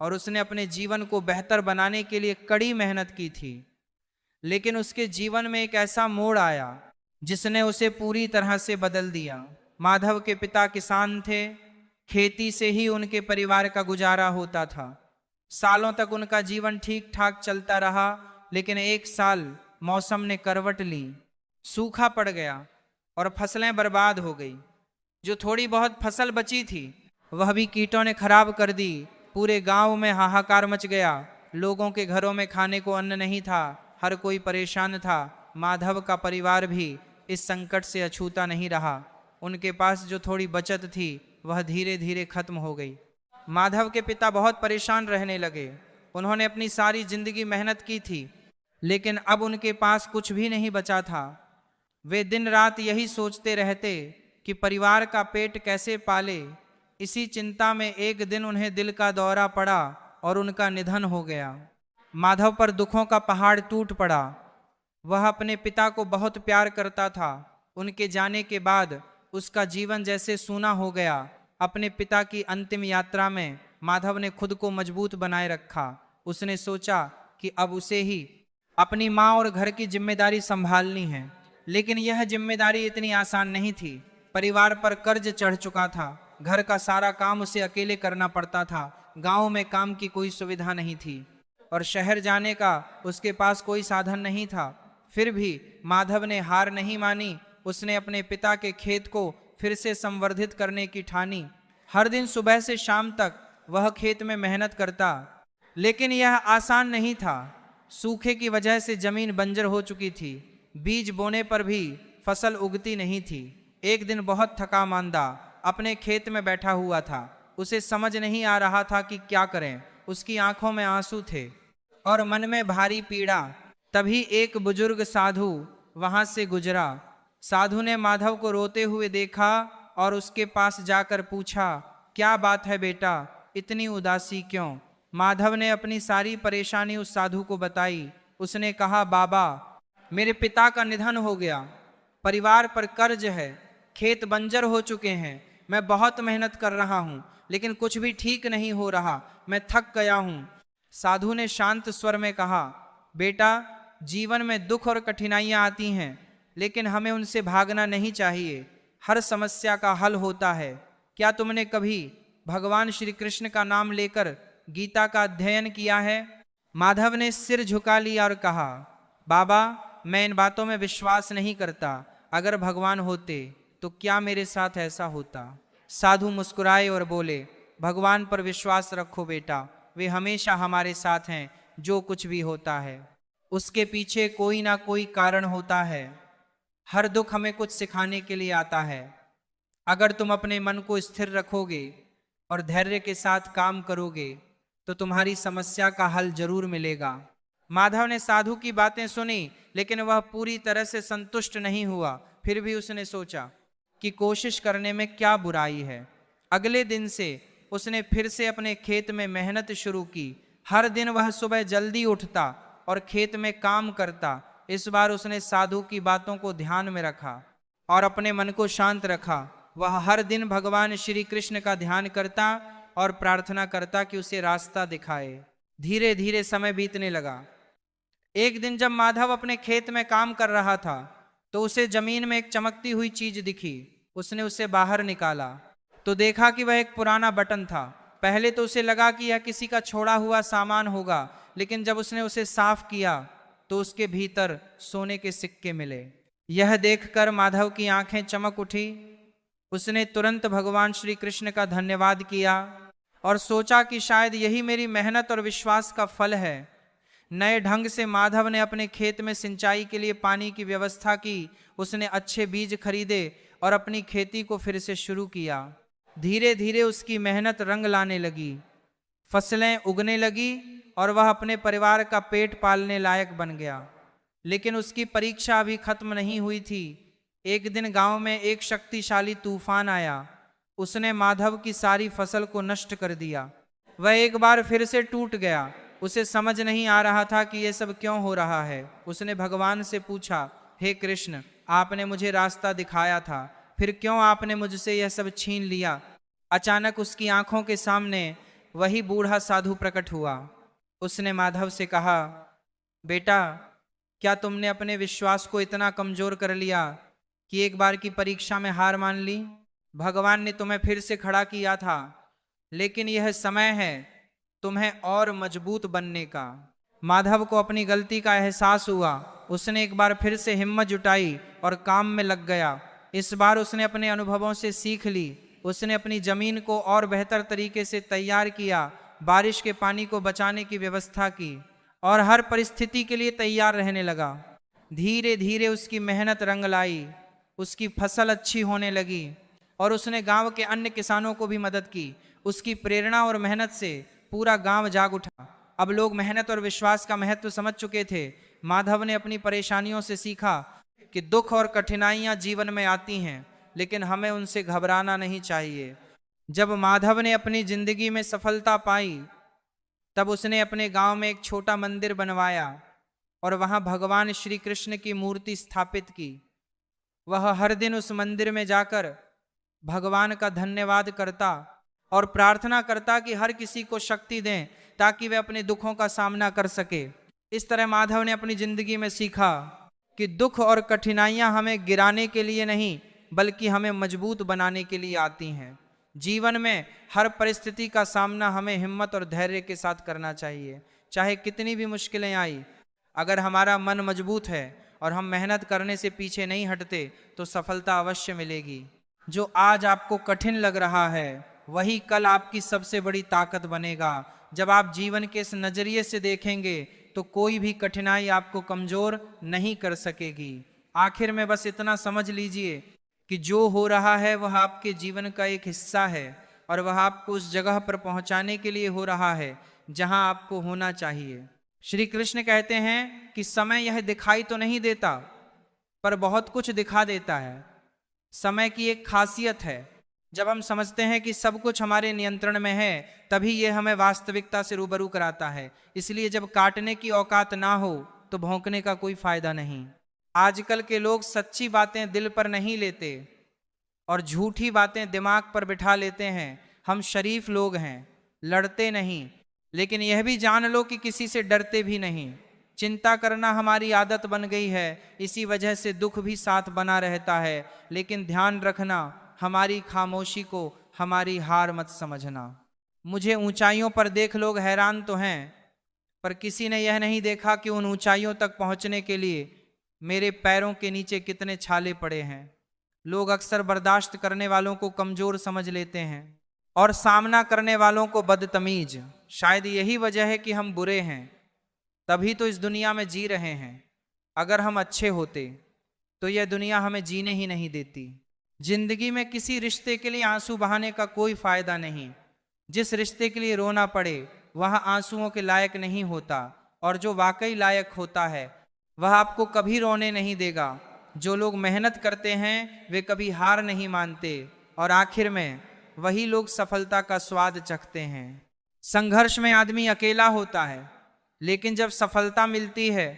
और उसने अपने जीवन को बेहतर बनाने के लिए कड़ी मेहनत की थी। लेकिन उसके जीवन में एक ऐसा मोड़ आया जिसने उसे पूरी तरह से बदल दिया। माधव के पिता किसान थे। खेती से ही उनके परिवार का गुजारा होता था। सालों तक उनका जीवन ठीक ठाक चलता रहा, लेकिन एक साल मौसम ने करवट ली। सूखा पड़ गया और फसलें बर्बाद हो गई। जो थोड़ी बहुत फसल बची थी वह भी कीटों ने खराब कर दी। पूरे गांव में हाहाकार मच गया। लोगों के घरों में खाने को अन्न नहीं था। हर कोई परेशान था। माधव का परिवार भी इस संकट से अछूता नहीं रहा। उनके पास जो थोड़ी बचत थी वह धीरे धीरे खत्म हो गई। माधव के पिता बहुत परेशान रहने लगे। उन्होंने अपनी सारी जिंदगी मेहनत की थी, लेकिन अब उनके पास कुछ भी नहीं बचा था। वे दिन रात यही सोचते रहते कि परिवार का पेट कैसे पाले। इसी चिंता में एक दिन उन्हें दिल का दौरा पड़ा और उनका निधन हो गया। माधव पर दुखों का पहाड़ टूट पड़ा। वह अपने पिता को बहुत प्यार करता था। उनके जाने के बाद उसका जीवन जैसे सूना हो गया। अपने पिता की अंतिम यात्रा में माधव ने खुद को मजबूत बनाए रखा। उसने सोचा कि अब उसे ही अपनी माँ और घर की जिम्मेदारी संभालनी है, लेकिन यह जिम्मेदारी इतनी आसान नहीं थी। परिवार पर कर्ज चढ़ चुका था, घर का सारा काम उसे अकेले करना पड़ता था। गांव में काम की कोई सुविधा नहीं थी और शहर जाने का उसके पास कोई साधन नहीं था। फिर भी माधव ने हार नहीं मानी। उसने अपने पिता के खेत को फिर से संवर्धित करने की ठानी। हर दिन सुबह से शाम तक वह खेत में मेहनत करता, लेकिन यह आसान नहीं था। सूखे की वजह से जमीन बंजर हो चुकी थी। बीज बोने पर भी फसल उगती नहीं थी। एक दिन बहुत थका मांदा अपने खेत में बैठा हुआ था। उसे समझ नहीं आ रहा था कि क्या करें। उसकी आंखों में आंसू थे और मन में भारी पीड़ा। तभी एक बुजुर्ग साधु वहां से गुजरा। साधु ने माधव को रोते हुए देखा और उसके पास जाकर पूछा, क्या बात है बेटा, इतनी उदासी क्यों? माधव ने अपनी सारी परेशानी उस साधु को बताई। उसने कहा, बाबा, मेरे पिता का निधन हो गया, परिवार पर कर्ज है, खेत बंजर हो चुके हैं। मैं बहुत मेहनत कर रहा हूँ, लेकिन कुछ भी ठीक नहीं हो रहा। मैं थक गया हूँ। साधु ने शांत स्वर में कहा, बेटा, जीवन में दुख और कठिनाइयां आती हैं, लेकिन हमें उनसे भागना नहीं चाहिए। हर समस्या का हल होता है। क्या तुमने कभी भगवान श्री कृष्ण का नाम लेकर गीता का अध्ययन किया है? माधव ने सिर झुका लिया और कहा, बाबा, मैं इन बातों में विश्वास नहीं करता। अगर भगवान होते तो क्या मेरे साथ ऐसा होता? साधु मुस्कुराए और बोले, भगवान पर विश्वास रखो बेटा, वे हमेशा हमारे साथ हैं। जो कुछ भी होता है उसके पीछे कोई ना कोई कारण होता है। हर दुख हमें कुछ सिखाने के लिए आता है। अगर तुम अपने मन को स्थिर रखोगे और धैर्य के साथ काम करोगे तो तुम्हारी समस्या का हल जरूर मिलेगा। माधव ने साधु की बातें सुनी, लेकिन वह पूरी तरह से संतुष्ट नहीं हुआ। फिर भी उसने सोचा कि कोशिश करने में क्या बुराई है। अगले दिन से उसने फिर से अपने खेत में मेहनत शुरू की। हर दिन वह सुबह जल्दी उठता और खेत में काम करता। इस बार उसने साधु की बातों को ध्यान में रखा और अपने मन को शांत रखा। वह हर दिन भगवान श्री कृष्ण का ध्यान करता और प्रार्थना करता कि उसे रास्ता दिखाए। धीरे धीरे समय बीतने लगा। एक दिन जब माधव अपने खेत में काम कर रहा था तो उसे जमीन में एक चमकती हुई चीज दिखी। उसने उसे बाहर निकाला तो देखा कि वह एक पुराना बटन था। पहले तो उसे लगा कि यह किसी का छोड़ा हुआ सामान होगा, लेकिन जब उसने उसे साफ किया तो उसके भीतर सोने के सिक्के मिले। यह देखकर माधव की आंखें चमक उठी। उसने तुरंत भगवान श्री कृष्ण का धन्यवाद किया और सोचा कि शायद यही मेरी मेहनत और विश्वास का फल है। नए ढंग से माधव ने अपने खेत में सिंचाई के लिए पानी की व्यवस्था की। उसने अच्छे बीज खरीदे और अपनी खेती को फिर से शुरू किया। धीरे धीरे उसकी मेहनत रंग लाने लगी, फसलें उगने लगी और वह अपने परिवार का पेट पालने लायक बन गया। लेकिन उसकी परीक्षा अभी खत्म नहीं हुई थी। एक दिन गांव में एक शक्तिशाली तूफान आया। उसने माधव की सारी फसल को नष्ट कर दिया। वह एक बार फिर से टूट गया। उसे समझ नहीं आ रहा था कि यह सब क्यों हो रहा है। उसने भगवान से पूछा, हे कृष्ण, आपने मुझे रास्ता दिखाया था, फिर क्यों आपने मुझसे यह सब छीन लिया? अचानक उसकी आंखों के सामने वही बूढ़ा साधु प्रकट हुआ। उसने माधव से कहा, बेटा, क्या तुमने अपने विश्वास को इतना कमजोर कर लिया कि एक बार की परीक्षा में हार मान ली? भगवान ने तुम्हें फिर से खड़ा किया था, लेकिन यह समय है तुम्हें और मजबूत बनने का। माधव को अपनी गलती का एहसास हुआ। उसने एक बार फिर से हिम्मत जुटाई और काम में लग गया। इस बार उसने अपने अनुभवों से सीख ली। उसने अपनी जमीन को और बेहतर तरीके से तैयार किया, बारिश के पानी को बचाने की व्यवस्था की और हर परिस्थिति के लिए तैयार रहने लगा। धीरे धीरे उसकी मेहनत रंग लाई। उसकी फसल अच्छी होने लगी और उसने गांव के अन्य किसानों को भी मदद की उसकी प्रेरणा और मेहनत से पूरा गांव जाग उठा। अब लोग मेहनत और विश्वास का महत्व समझ चुके थे। माधव ने अपनी परेशानियों से सीखा कि दुख और कठिनाइयां जीवन में आती हैं, लेकिन हमें उनसे घबराना नहीं चाहिए। जब माधव ने अपनी जिंदगी में सफलता पाई, तब उसने अपने गांव में एक छोटा मंदिर बनवाया और वहां भगवान श्री कृष्ण की मूर्ति स्थापित की। वह हर दिन उस मंदिर में जाकर भगवान का धन्यवाद करता और प्रार्थना करता कि हर किसी को शक्ति दें ताकि वे अपने दुखों का सामना कर सके। इस तरह माधव ने अपनी जिंदगी में सीखा कि दुख और कठिनाइयां हमें गिराने के लिए नहीं, बल्कि हमें मजबूत बनाने के लिए आती हैं। जीवन में हर परिस्थिति का सामना हमें हिम्मत और धैर्य के साथ करना चाहिए, चाहे कितनी भी मुश्किलें आई। अगर हमारा मन मजबूत है और हम मेहनत करने से पीछे नहीं हटते तो सफलता अवश्य मिलेगी। जो आज आपको कठिन लग रहा है वही कल आपकी सबसे बड़ी ताकत बनेगा। जब आप जीवन के इस नजरिए से देखेंगे तो कोई भी कठिनाई आपको कमजोर नहीं कर सकेगी। आखिर में बस इतना समझ लीजिए कि जो हो रहा है वह आपके जीवन का एक हिस्सा है और वह आपको उस जगह पर पहुंचाने के लिए हो रहा है जहां आपको होना चाहिए। श्री कृष्ण कहते हैं कि समय यह दिखाई तो नहीं देता, पर बहुत कुछ दिखा देता है। समय की एक खासियत है, जब हम समझते हैं कि सब कुछ हमारे नियंत्रण में है, तभी यह हमें वास्तविकता से रूबरू कराता है। इसलिए जब काटने की औकात ना हो तो भौंकने का कोई फायदा नहीं। आजकल के लोग सच्ची बातें दिल पर नहीं लेते और झूठी बातें दिमाग पर बिठा लेते हैं। हम शरीफ लोग हैं, लड़ते नहीं, लेकिन यह भी जान लो कि किसी से डरते भी नहीं। चिंता करना हमारी आदत बन गई है, इसी वजह से दुख भी साथ बना रहता है। लेकिन ध्यान रखना, हमारी खामोशी को हमारी हार मत समझना। मुझे ऊंचाइयों पर देख लोग हैरान तो हैं, पर किसी ने यह नहीं देखा कि उन ऊंचाइयों तक पहुंचने के लिए मेरे पैरों के नीचे कितने छाले पड़े हैं। लोग अक्सर बर्दाश्त करने वालों को कमजोर समझ लेते हैं और सामना करने वालों को बदतमीज। शायद यही वजह है कि हम बुरे हैं, तभी तो इस दुनिया में जी रहे हैं। अगर हम अच्छे होते तो यह दुनिया हमें जीने ही नहीं देती। जिंदगी में किसी रिश्ते के लिए आंसू बहाने का कोई फायदा नहीं। जिस रिश्ते के लिए रोना पड़े वह आंसुओं के लायक नहीं होता, और जो वाकई लायक होता है वह आपको कभी रोने नहीं देगा। जो लोग मेहनत करते हैं वे कभी हार नहीं मानते, और आखिर में वही लोग सफलता का स्वाद चखते हैं। संघर्ष में आदमी अकेला होता है, लेकिन जब सफलता मिलती है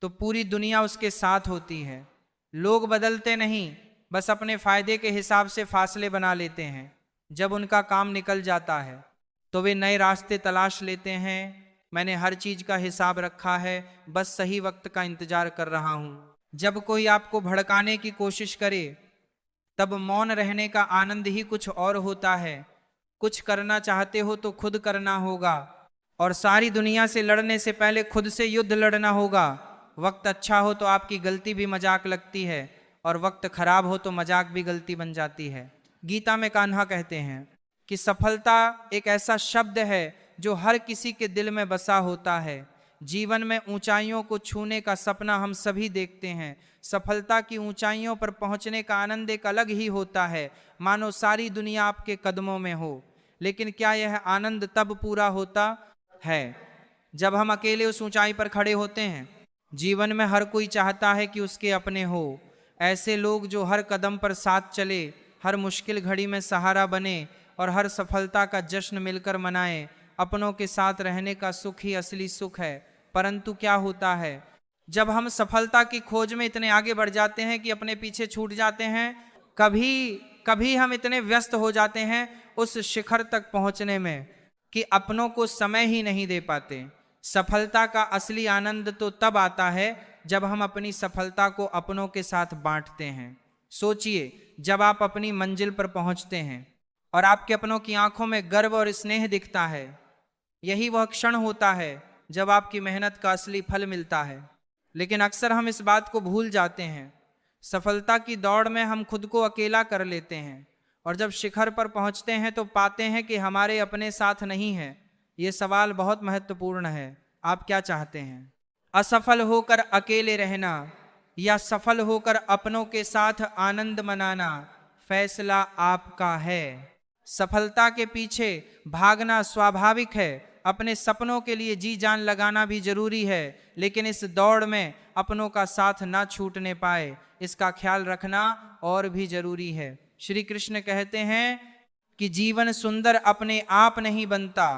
तो पूरी दुनिया उसके साथ होती है। लोग बदलते नहीं, बस अपने फायदे के हिसाब से फासले बना लेते हैं। जब उनका काम निकल जाता है तो वे नए रास्ते तलाश लेते हैं। मैंने हर चीज का हिसाब रखा है, बस सही वक्त का इंतजार कर रहा हूं। जब कोई आपको भड़काने की कोशिश करे तब मौन रहने का आनंद ही कुछ और होता है। कुछ करना चाहते हो तो खुद करना होगा, और सारी दुनिया से लड़ने से पहले खुद से युद्ध लड़ना होगा। वक्त अच्छा हो तो आपकी गलती भी मजाक लगती है, और वक्त खराब हो तो मजाक भी गलती बन जाती है। गीता में कान्हा कहते हैं कि सफलता एक ऐसा शब्द है जो हर किसी के दिल में बसा होता है। जीवन में ऊंचाइयों को छूने का सपना हम सभी देखते हैं। सफलता की ऊंचाइयों पर पहुंचने का आनंद एक अलग ही होता है, मानो सारी दुनिया आपके कदमों में हो। लेकिन क्या यह आनंद तब पूरा होता है जब हम अकेले उस ऊंचाई पर खड़े होते हैं? जीवन में हर कोई चाहता है कि उसके अपने हो, ऐसे लोग जो हर कदम पर साथ चले, हर मुश्किल घड़ी में सहारा बने और हर सफलता का जश्न मिलकर मनाएं। अपनों के साथ रहने का सुख ही असली सुख है। परंतु क्या होता है जब हम सफलता की खोज में इतने आगे बढ़ जाते हैं कि अपने पीछे छूट जाते हैं। कभी हम इतने व्यस्त हो जाते हैं उस शिखर तक पहुंचने में कि अपनों को समय ही नहीं दे पाते। सफलता का असली आनंद तो तब आता है जब हम अपनी सफलता को अपनों के साथ बांटते हैं। सोचिए, जब आप अपनी मंजिल पर पहुंचते हैं और आपके अपनों की आंखों में गर्व और स्नेह दिखता है, यही वह क्षण होता है जब आपकी मेहनत का असली फल मिलता है। लेकिन अक्सर हम इस बात को भूल जाते हैं। सफलता की दौड़ में हम खुद को अकेला कर लेते हैं, और जब शिखर पर पहुंचते हैं तो पाते हैं कि हमारे अपने साथ नहीं है। ये सवाल बहुत महत्वपूर्ण है। आप क्या चाहते हैं? असफल होकर अकेले रहना या सफल होकर अपनों के साथ आनंद मनाना? फैसला आपका है। सफलता के पीछे भागना स्वाभाविक है, अपने सपनों के लिए जी जान लगाना भी जरूरी है, लेकिन इस दौड़ में अपनों का साथ ना छूटने पाए, इसका ख्याल रखना और भी जरूरी है। श्री कृष्ण कहते हैं कि जीवन सुंदर अपने आप नहीं बनता,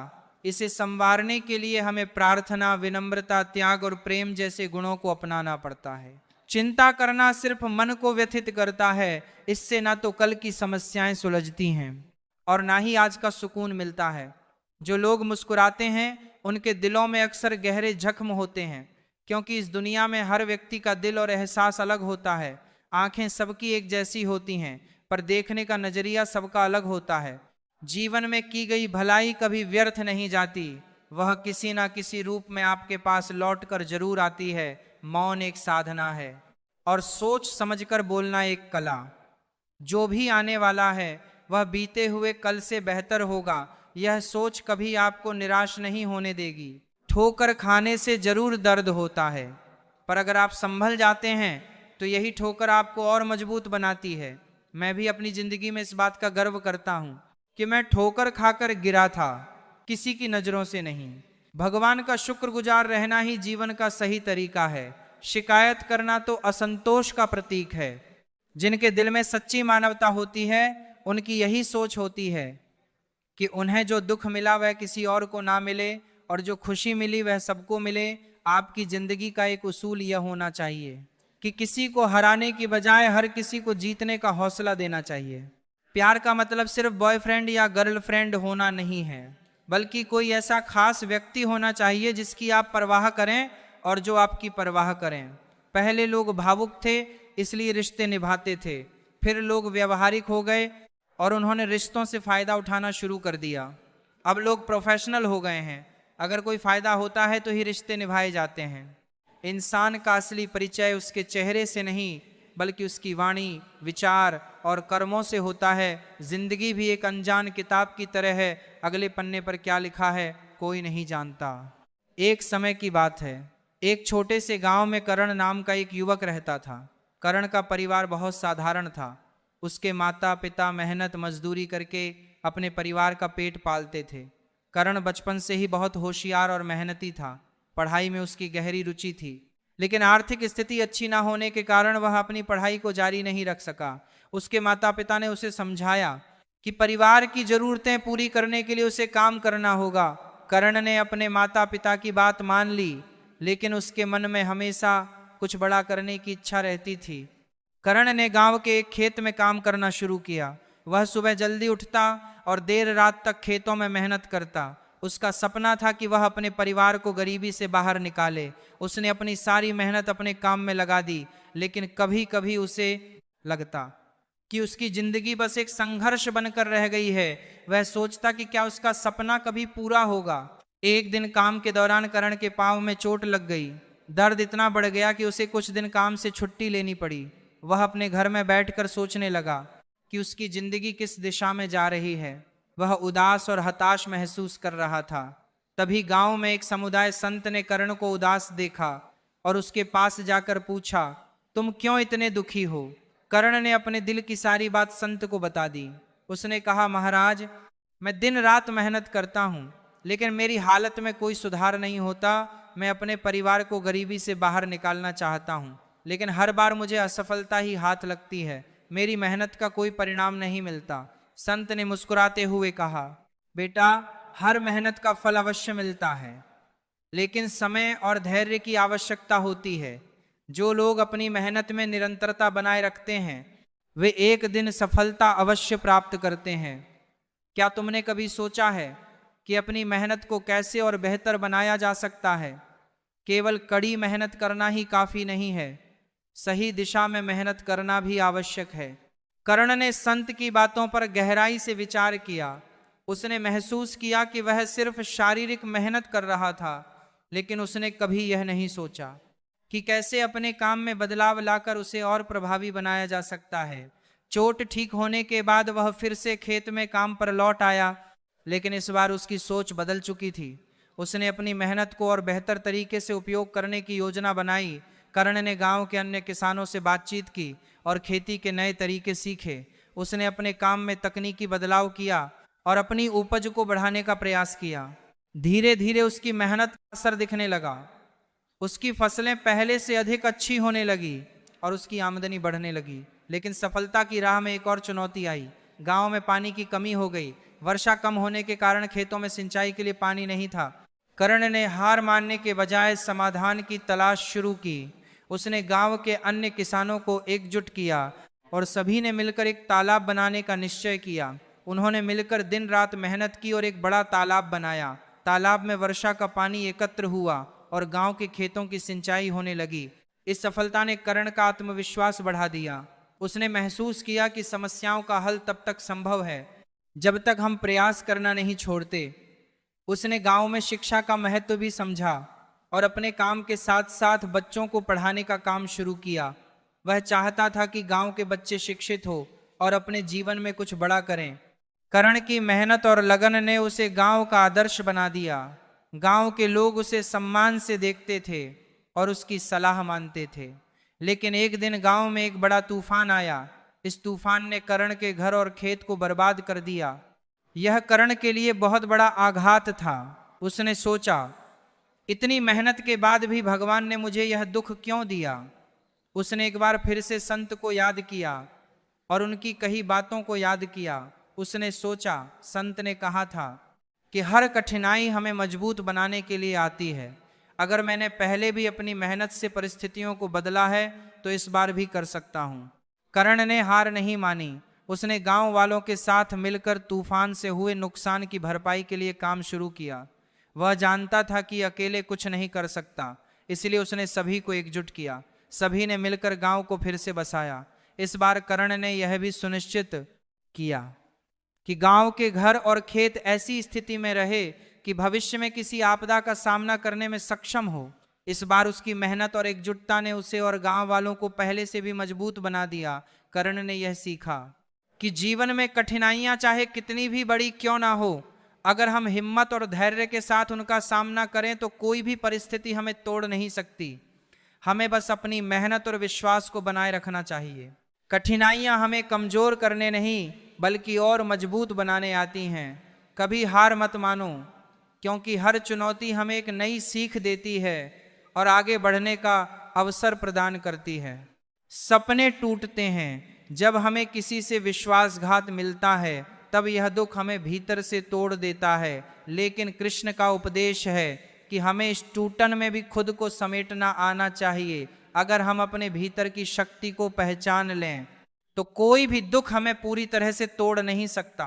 इसे संवारने के लिए हमें प्रार्थना, विनम्रता, त्याग और प्रेम जैसे गुणों को अपनाना पड़ता है। चिंता करना सिर्फ मन को व्यथित करता है, इससे ना तो कल की समस्याएं सुलझती हैं और ना ही आज का सुकून मिलता है। जो लोग मुस्कुराते हैं उनके दिलों में अक्सर गहरे जख्म होते हैं, क्योंकि इस दुनिया में हर व्यक्ति का दिल और एहसास अलग होता है। आंखें सबकी एक जैसी होती हैं, पर देखने का नजरिया सबका अलग होता है। जीवन में की गई भलाई कभी व्यर्थ नहीं जाती, वह किसी ना किसी रूप में आपके पास लौट कर जरूर आती है। मौन एक साधना है और सोच समझकर बोलना एक कला। जो भी आने वाला है वह बीते हुए कल से बेहतर होगा, यह सोच कभी आपको निराश नहीं होने देगी। ठोकर खाने से जरूर दर्द होता है, पर अगर आप संभल जाते हैं तो यही ठोकर आपको और मजबूत बनाती है। मैं भी अपनी जिंदगी में इस बात का गर्व करता हूं कि मैं ठोकर खाकर गिरा था, किसी की नजरों से नहीं। भगवान का शुक्रगुजार रहना ही जीवन का सही तरीका है। शिकायत करना तो असंतोष का प्रतीक है। जिनके दिल में सच्ची मानवता होती है उनकी यही सोच होती है कि उन्हें जो दुख मिला वह किसी और को ना मिले और जो खुशी मिली वह सबको मिले। आपकी जिंदगी का एक उसूल यह होना चाहिए कि किसी को हराने की बजाय हर किसी को जीतने का हौसला देना चाहिए। प्यार का मतलब सिर्फ बॉयफ्रेंड या गर्लफ्रेंड होना नहीं है, बल्कि कोई ऐसा खास व्यक्ति होना चाहिए जिसकी आप परवाह करें और जो आपकी परवाह करें। पहले लोग भावुक थे इसलिए रिश्ते निभाते थे, फिर लोग व्यवहारिक हो गए और उन्होंने रिश्तों से फायदा उठाना शुरू कर दिया। अब लोग प्रोफेशनल हो गए हैं, अगर कोई फायदा होता है तो ही रिश्ते निभाए जाते हैं। इंसान का असली परिचय उसके चेहरे से नहीं बल्कि उसकी वाणी, विचार और कर्मों से होता है। जिंदगी भी एक अनजान किताब की तरह है, अगले पन्ने पर क्या लिखा है कोई नहीं जानता। एक समय की बात है, एक छोटे से गांव में करण नाम का एक युवक रहता था। करण का परिवार बहुत साधारण था। उसके माता पिता मेहनत मजदूरी करके अपने परिवार का पेट पालते थे। करण बचपन से ही बहुत होशियार और मेहनती था। पढ़ाई में उसकी गहरी रुचि थी, लेकिन आर्थिक स्थिति अच्छी ना होने के कारण वह अपनी पढ़ाई को जारी नहीं रख सका। उसके माता पिता ने उसे समझाया कि परिवार की जरूरतें पूरी करने के लिए उसे काम करना होगा। करण ने अपने माता पिता की बात मान ली, लेकिन उसके मन में हमेशा कुछ बड़ा करने की इच्छा रहती थी। करण ने गांव के एक खेत में काम करना शुरू किया। वह सुबह जल्दी उठता और देर रात तक खेतों में मेहनत करता। उसका सपना था कि वह अपने परिवार को गरीबी से बाहर निकाले। उसने अपनी सारी मेहनत अपने काम में लगा दी, लेकिन कभी कभी उसे लगता कि उसकी जिंदगी बस एक संघर्ष बनकर रह गई है। वह सोचता कि क्या उसका सपना कभी पूरा होगा। एक दिन काम के दौरान करण के पांव में चोट लग गई। दर्द इतना बढ़ गया कि उसे कुछ दिन काम से छुट्टी लेनी पड़ी। वह अपने घर में बैठकर सोचने लगा कि उसकी जिंदगी किस दिशा में जा रही है। वह उदास और हताश महसूस कर रहा था। तभी गांव में एक समुदाय संत ने करण को उदास देखा और उसके पास जाकर पूछा, तुम क्यों इतने दुखी हो? करण ने अपने दिल की सारी बात संत को बता दी। उसने कहा, महाराज, मैं दिन रात मेहनत करता हूँ, लेकिन मेरी हालत में कोई सुधार नहीं होता। मैं अपने परिवार को गरीबी से बाहर निकालना चाहता हूँ, लेकिन हर बार मुझे असफलता ही हाथ लगती है। मेरी मेहनत का कोई परिणाम नहीं मिलता। संत ने मुस्कुराते हुए कहा, बेटा, हर मेहनत का फल अवश्य मिलता है, लेकिन समय और धैर्य की आवश्यकता होती है। जो लोग अपनी मेहनत में निरंतरता बनाए रखते हैं वे एक दिन सफलता अवश्य प्राप्त करते हैं। क्या तुमने कभी सोचा है कि अपनी मेहनत को कैसे और बेहतर बनाया जा सकता है? केवल कड़ी मेहनत करना ही काफी नहीं है, सही दिशा में मेहनत करना भी आवश्यक है। कर्ण ने संत की बातों पर गहराई से विचार किया। उसने महसूस किया कि वह सिर्फ शारीरिक मेहनत कर रहा था, लेकिन उसने कभी यह नहीं सोचा कि कैसे अपने काम में बदलाव लाकर उसे और प्रभावी बनाया जा सकता है। चोट ठीक होने के बाद वह फिर से खेत में काम पर लौट आया, लेकिन इस बार उसकी सोच बदल चुकी थी। उसने अपनी मेहनत को और बेहतर तरीके से उपयोग करने की योजना बनाई। कर्ण ने गांव के अन्य किसानों से बातचीत की और खेती के नए तरीके सीखे। उसने अपने काम में तकनीकी बदलाव किया और अपनी उपज को बढ़ाने का प्रयास किया। धीरे धीरे उसकी मेहनत का असर दिखने लगा। उसकी फसलें पहले से अधिक अच्छी होने लगी और उसकी आमदनी बढ़ने लगी। लेकिन सफलता की राह में एक और चुनौती आई। गांव में पानी की कमी हो गई। वर्षा कम होने के कारण खेतों में सिंचाई के लिए पानी नहीं था। कर्ण ने हार मानने के बजाय समाधान की तलाश शुरू की। उसने गांव के अन्य किसानों को एकजुट किया और सभी ने मिलकर एक तालाब बनाने का निश्चय किया। उन्होंने मिलकर दिन रात मेहनत की और एक बड़ा तालाब बनाया। तालाब में वर्षा का पानी एकत्र हुआ और गांव के खेतों की सिंचाई होने लगी। इस सफलता ने कर्ण का आत्मविश्वास बढ़ा दिया। उसने महसूस किया कि समस्याओं का हल तब तक संभव है जब तक हम प्रयास करना नहीं छोड़ते। उसने गांव में शिक्षा का महत्व भी समझा और अपने काम के साथ साथ बच्चों को पढ़ाने का काम शुरू किया। वह चाहता था कि गांव के बच्चे शिक्षित हो और अपने जीवन में कुछ बड़ा करें। कर्ण की मेहनत और लगन ने उसे गांव का आदर्श बना दिया। गांव के लोग उसे सम्मान से देखते थे और उसकी सलाह मानते थे। लेकिन एक दिन गांव में एक बड़ा तूफान आया। इस तूफान ने कर्ण के घर और खेत को बर्बाद कर दिया। यह कर्ण के लिए बहुत बड़ा आघात था। उसने सोचा, इतनी मेहनत के बाद भी भगवान ने मुझे यह दुख क्यों दिया। उसने एक बार फिर से संत को याद किया और उनकी कही बातों को याद किया। उसने सोचा, संत ने कहा था कि हर कठिनाई हमें मजबूत बनाने के लिए आती है। अगर मैंने पहले भी अपनी मेहनत से परिस्थितियों को बदला है तो इस बार भी कर सकता हूं। कर्ण ने हार नहीं मानी। उसने गांव वालों के साथ मिलकर तूफान से हुए नुकसान की भरपाई के लिए काम शुरू किया। वह जानता था कि अकेले कुछ नहीं कर सकता, इसलिए उसने सभी को एकजुट किया। सभी ने मिलकर गांव को फिर से बसाया। इस बार कर्ण ने यह भी सुनिश्चित किया कि गांव के घर और खेत ऐसी स्थिति में रहे कि भविष्य में किसी आपदा का सामना करने में सक्षम हो। इस बार उसकी मेहनत और एकजुटता ने उसे और गांव वालों को पहले से भी मजबूत बना दिया। कर्ण ने यह सीखा कि जीवन में कठिनाइयां चाहे कितनी भी बड़ी क्यों ना हो, अगर हम हिम्मत और धैर्य के साथ उनका सामना करें तो कोई भी परिस्थिति हमें तोड़ नहीं सकती। हमें बस अपनी मेहनत और विश्वास को बनाए रखना चाहिए। कठिनाइयां हमें कमजोर करने नहीं बल्कि और मजबूत बनाने आती हैं। कभी हार मत मानो, क्योंकि हर चुनौती हमें एक नई सीख देती है और आगे बढ़ने का अवसर प्रदान करती है। सपने टूटते हैं जब हमें किसी से विश्वासघात मिलता है, तब यह दुख हमें भीतर से तोड़ देता है। लेकिन कृष्ण का उपदेश है कि हमें इस टूटन में भी खुद को समेटना आना चाहिए। अगर हम अपने भीतर की शक्ति को पहचान लें तो कोई भी दुख हमें पूरी तरह से तोड़ नहीं सकता।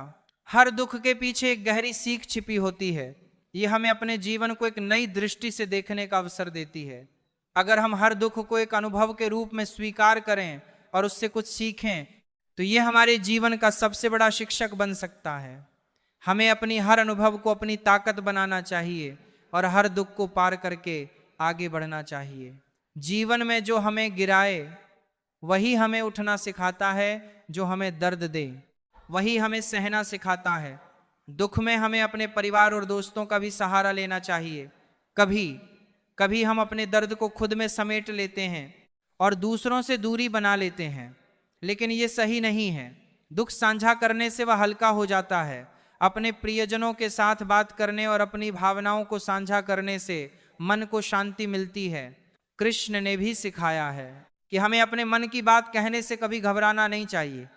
हर दुख के पीछे एक गहरी सीख छिपी होती है। यह हमें अपने जीवन को एक नई दृष्टि से देखने का अवसर देती है। अगर हम हर दुख को एक अनुभव के रूप में स्वीकार करें और उससे कुछ सीखें तो यह हमारे जीवन का सबसे बड़ा शिक्षक बन सकता है। हमें अपनी हर अनुभव को अपनी ताकत बनाना चाहिए और हर दुख को पार करके आगे बढ़ना चाहिए। जीवन में जो हमें गिराए वही हमें उठना सिखाता है, जो हमें दर्द दे वही हमें सहना सिखाता है। दुख में हमें अपने परिवार और दोस्तों का भी सहारा लेना चाहिए। कभी कभी हम अपने दर्द को खुद में समेट लेते हैं और दूसरों से दूरी बना लेते हैं, लेकिन ये सही नहीं है। दुख साझा करने से वह हल्का हो जाता है। अपने प्रियजनों के साथ बात करने और अपनी भावनाओं को साझा करने से मन को शांति मिलती है। कृष्ण ने भी सिखाया है कि हमें अपने मन की बात कहने से कभी घबराना नहीं चाहिए।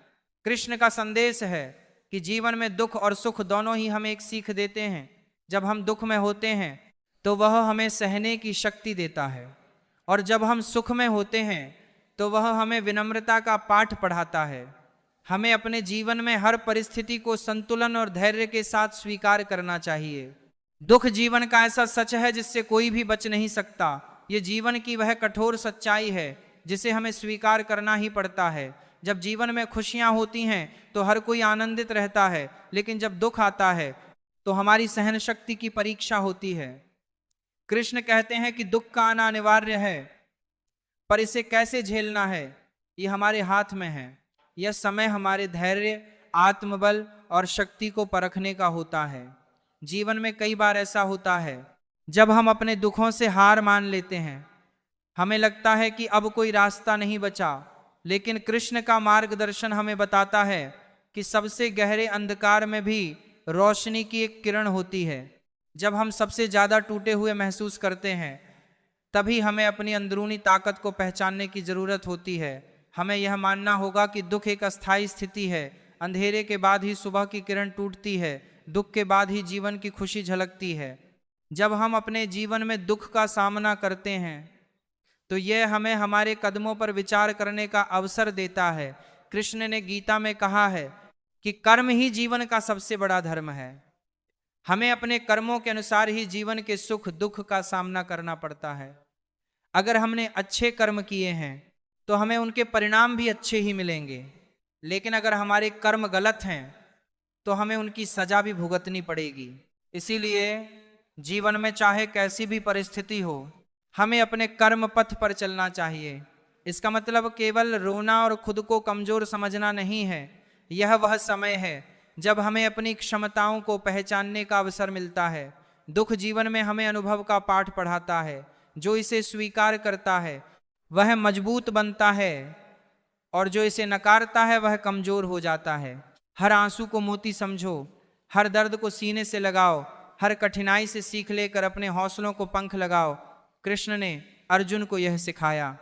कृष्ण का संदेश है कि जीवन में दुख और सुख दोनों ही हमें एक सीख देते हैं। जब हम दुख में होते हैं तो वह हमें सहने की शक्ति देता है, और जब हम सुख में होते हैं तो वह हमें विनम्रता का पाठ पढ़ाता है। हमें अपने जीवन में हर परिस्थिति को संतुलन और धैर्य के साथ स्वीकार करना चाहिए। दुख जीवन का ऐसा सच है जिससे कोई भी बच नहीं सकता। ये जीवन की वह कठोर सच्चाई है जिसे हमें स्वीकार करना ही पड़ता है। जब जीवन में खुशियां होती हैं तो हर कोई आनंदित रहता है, लेकिन जब दुख आता है तो हमारी सहन शक्ति की परीक्षा होती है। कृष्ण कहते हैं कि दुख का आना अनिवार्य है, पर इसे कैसे झेलना है ये हमारे हाथ में है। यह समय हमारे धैर्य, आत्मबल और शक्ति को परखने का होता है। जीवन में कई बार ऐसा होता है जब हम अपने दुखों से हार मान लेते हैं। हमें लगता है कि अब कोई रास्ता नहीं बचा, लेकिन कृष्ण का मार्गदर्शन हमें बताता है कि सबसे गहरे अंधकार में भी रोशनी की एक किरण होती है। जब हम सबसे ज़्यादा टूटे हुए महसूस करते हैं तभी हमें अपनी अंदरूनी ताकत को पहचानने की ज़रूरत होती है। हमें यह मानना होगा कि दुख एक अस्थायी स्थिति है। अंधेरे के बाद ही सुबह की किरण टूटती है, दुख के बाद ही जीवन की खुशी झलकती है। जब हम अपने जीवन में दुख का सामना करते हैं तो यह हमें हमारे कदमों पर विचार करने का अवसर देता है। कृष्ण ने गीता में कहा है कि कर्म ही जीवन का सबसे बड़ा धर्म है। हमें अपने कर्मों के अनुसार ही जीवन के सुख दुख का सामना करना पड़ता है। अगर हमने अच्छे कर्म किए हैं तो हमें उनके परिणाम भी अच्छे ही मिलेंगे, लेकिन अगर हमारे कर्म गलत हैं तो हमें उनकी सजा भी भुगतनी पड़ेगी। इसीलिए जीवन में चाहे कैसी भी परिस्थिति हो, हमें अपने कर्म पथ पर चलना चाहिए। इसका मतलब केवल रोना और खुद को कमजोर समझना नहीं है। यह वह समय है जब हमें अपनी क्षमताओं को पहचानने का अवसर मिलता है। दुख जीवन में हमें अनुभव का पाठ पढ़ाता है। जो इसे स्वीकार करता है वह मजबूत बनता है और जो इसे नकारता है वह कमजोर हो जाता है। हर आंसू को मोती समझो, हर दर्द को सीने से लगाओ, हर कठिनाई से सीख लेकर अपने हौसलों को पंख लगाओ। कृष्ण ने अर्जुन को यह सिखाया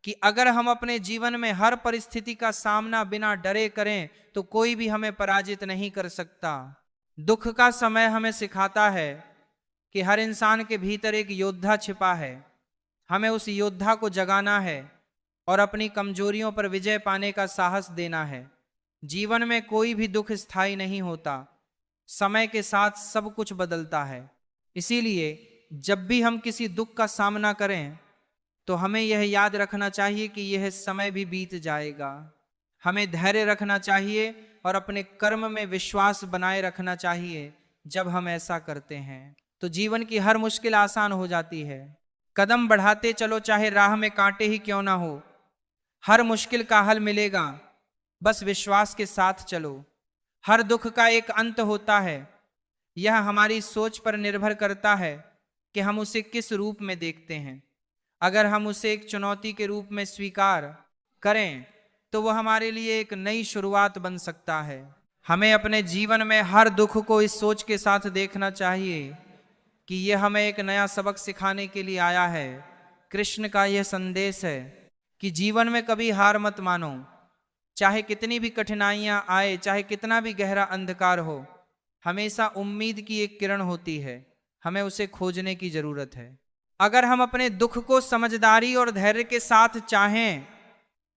कि अगर हम अपने जीवन में हर परिस्थिति का सामना बिना डरे करें तो कोई भी हमें पराजित नहीं कर सकता। दुख का समय हमें सिखाता है कि हर इंसान के भीतर एक योद्धा छिपा है। हमें उस योद्धा को जगाना है और अपनी कमजोरियों पर विजय पाने का साहस देना है। जीवन में कोई भी दुख स्थायी नहीं होता, समय के साथ सब कुछ बदलता है। इसीलिए जब भी हम किसी दुख का सामना करें तो हमें यह याद रखना चाहिए कि यह समय भी बीत जाएगा। हमें धैर्य रखना चाहिए और अपने कर्म में विश्वास बनाए रखना चाहिए। जब हम ऐसा करते हैं तो जीवन की हर मुश्किल आसान हो जाती है। कदम बढ़ाते चलो, चाहे राह में कांटे ही क्यों ना हो। हर मुश्किल का हल मिलेगा, बस विश्वास के साथ चलो। हर दुख का एक अंत होता है। यह हमारी सोच पर निर्भर करता है कि हम उसे किस रूप में देखते हैं। अगर हम उसे एक चुनौती के रूप में स्वीकार करें तो वह हमारे लिए एक नई शुरुआत बन सकता है। हमें अपने जीवन में हर दुख को इस सोच के साथ देखना चाहिए कि यह हमें एक नया सबक सिखाने के लिए आया है। कृष्ण का यह संदेश है कि जीवन में कभी हार मत मानो। चाहे कितनी भी कठिनाइयां आए, चाहे कितना भी गहरा अंधकार हो, हमेशा उम्मीद की एक किरण होती है। हमें उसे खोजने की जरूरत है। अगर हम अपने दुख को समझदारी और धैर्य के साथ चाहें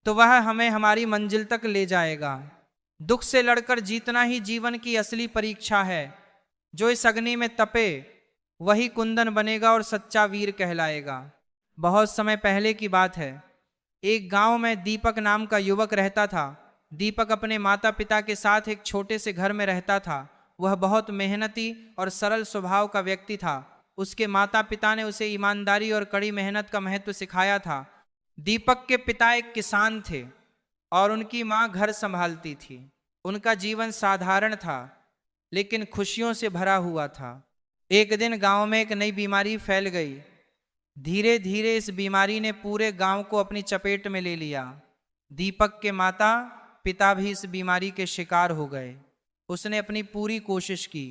तो वह हमें हमारी मंजिल तक ले जाएगा। दुख से लड़कर जीतना ही जीवन की असली परीक्षा है। जो इस अग्नि में तपे वही कुंदन बनेगा और सच्चा वीर कहलाएगा। बहुत समय पहले की बात है। एक गांव में दीपक नाम का युवक रहता था। दीपक अपने माता पिता के साथ एक छोटे से घर में रहता था। वह बहुत मेहनती और सरल स्वभाव का व्यक्ति था। उसके माता पिता ने उसे ईमानदारी और कड़ी मेहनत का महत्व सिखाया था। दीपक के पिता एक किसान थे और उनकी मां घर संभालती थी। उनका जीवन साधारण था लेकिन खुशियों से भरा हुआ था। एक दिन गांव में एक नई बीमारी फैल गई। धीरे धीरे इस बीमारी ने पूरे गांव को अपनी चपेट में ले लिया। दीपक के माता पिता भी इस बीमारी के शिकार हो गए। उसने अपनी पूरी कोशिश की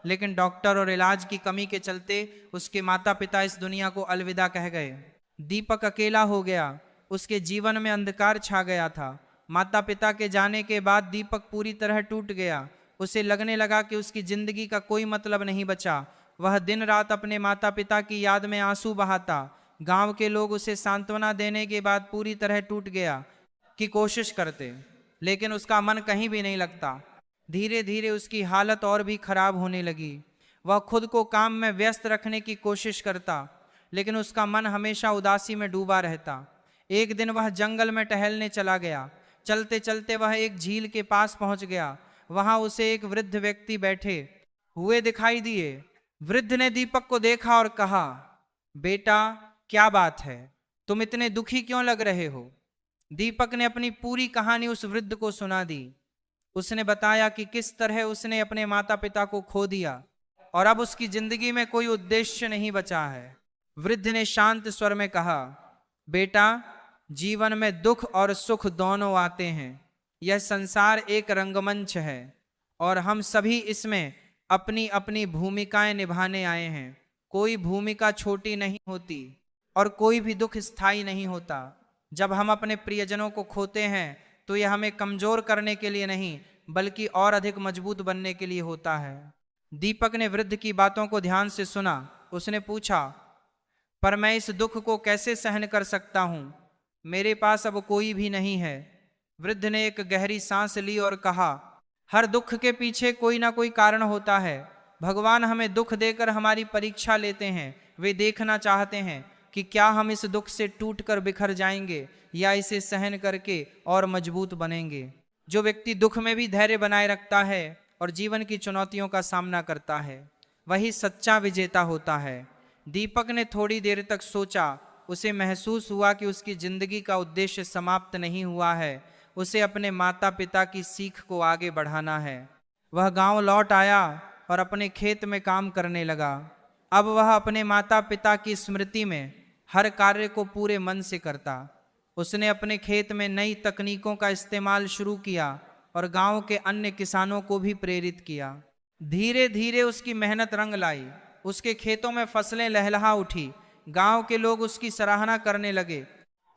लेकिन डॉक्टर और इलाज की कमी के चलते उसके माता पिता इस दुनिया को अलविदा कह गए। दीपक अकेला हो गया। उसके जीवन में अंधकार छा गया था। माता पिता के जाने के बाद दीपक पूरी तरह टूट गया। उसे लगने लगा कि उसकी जिंदगी का कोई मतलब नहीं बचा। वह दिन रात अपने माता पिता की याद में आंसू बहाता। गांव के लोग उसे सांत्वना देने के बाद पूरी तरह टूट गया कि कोशिश करते, लेकिन उसका मन कहीं भी नहीं लगता। धीरे धीरे उसकी हालत और भी खराब होने लगी। वह खुद को काम में व्यस्त रखने की कोशिश करता लेकिन उसका मन हमेशा उदासी में डूबा रहता। एक दिन वह जंगल में टहलने चला गया। चलते चलते वह एक झील के पास पहुंच गया। वहां उसे एक वृद्ध व्यक्ति बैठे हुए दिखाई दिए। वृद्ध ने दीपक को देखा और कहा, बेटा क्या बात है, तुम इतने दुखी क्यों लग रहे हो? दीपक ने अपनी पूरी कहानी उस वृद्ध को सुना दी। उसने बताया कि किस तरह उसने अपने माता पिता को खो दिया और अब उसकी जिंदगी में कोई उद्देश्य नहीं बचा है। वृद्ध ने शांत स्वर में कहा, बेटा जीवन में दुख और सुख दोनों आते हैं। यह संसार एक रंगमंच है और हम सभी इसमें अपनी अपनी भूमिकाएं निभाने आए हैं। कोई भूमिका छोटी नहीं होती और कोई भी दुख स्थायी नहीं होता। जब हम अपने प्रियजनों को खोते हैं तो यह हमें कमजोर करने के लिए नहीं बल्कि और अधिक मजबूत बनने के लिए होता है। दीपक ने वृद्ध की बातों को ध्यान से सुना। उसने पूछा, पर मैं इस दुख को कैसे सहन कर सकता हूं? मेरे पास अब कोई भी नहीं है। वृद्ध ने एक गहरी सांस ली और कहा, हर दुख के पीछे कोई ना कोई कारण होता है। भगवान हमें दुख देकर हमारी परीक्षा लेते हैं। वे देखना चाहते हैं कि क्या हम इस दुख से टूटकर बिखर जाएंगे या इसे सहन करके और मजबूत बनेंगे। जो व्यक्ति दुख में भी धैर्य बनाए रखता है और जीवन की चुनौतियों का सामना करता है, वही सच्चा विजेता होता है। दीपक ने थोड़ी देर तक सोचा। उसे महसूस हुआ कि उसकी जिंदगी का उद्देश्य समाप्त नहीं हुआ है। उसे अपने माता पिता की सीख को आगे बढ़ाना है। वह गांव लौट आया और अपने खेत में काम करने लगा। अब वह अपने माता पिता की स्मृति में हर कार्य को पूरे मन से करता। उसने अपने खेत में नई तकनीकों का इस्तेमाल शुरू किया और गांव के अन्य किसानों को भी प्रेरित किया। धीरे धीरे उसकी मेहनत रंग लाई। उसके खेतों में फसलें लहलहा उठी। गांव के लोग उसकी सराहना करने लगे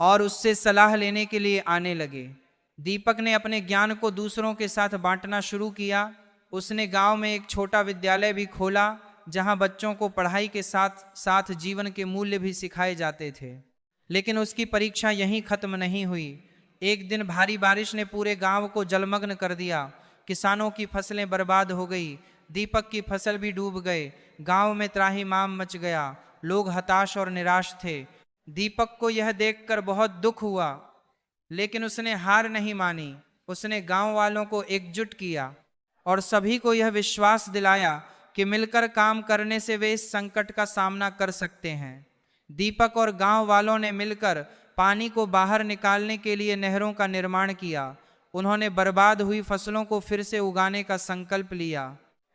और उससे सलाह लेने के लिए आने लगे। दीपक ने अपने ज्ञान को दूसरों के साथ बांटना शुरू किया। उसने गांव में एक छोटा विद्यालय भी खोला जहां बच्चों को पढ़ाई के साथ साथ जीवन के मूल्य भी सिखाए जाते थे। लेकिन उसकी परीक्षा यहीं खत्म नहीं हुई। एक दिन भारी बारिश ने पूरे गांव को जलमग्न कर दिया। किसानों की फसलें बर्बाद हो गई। दीपक की फसल भी डूब गए। गांव में त्राहिमाम मच गया। लोग हताश और निराश थे। दीपक को यह देखकर बहुत दुख हुआ, लेकिन उसने हार नहीं मानी। उसने गांव वालों को एकजुट किया और सभी को यह विश्वास दिलाया कि मिलकर काम करने से वे इस संकट का सामना कर सकते हैं। दीपक और गांव वालों ने मिलकर पानी को बाहर निकालने के लिए नहरों का निर्माण किया। उन्होंने बर्बाद हुई फसलों को फिर से उगाने का संकल्प लिया।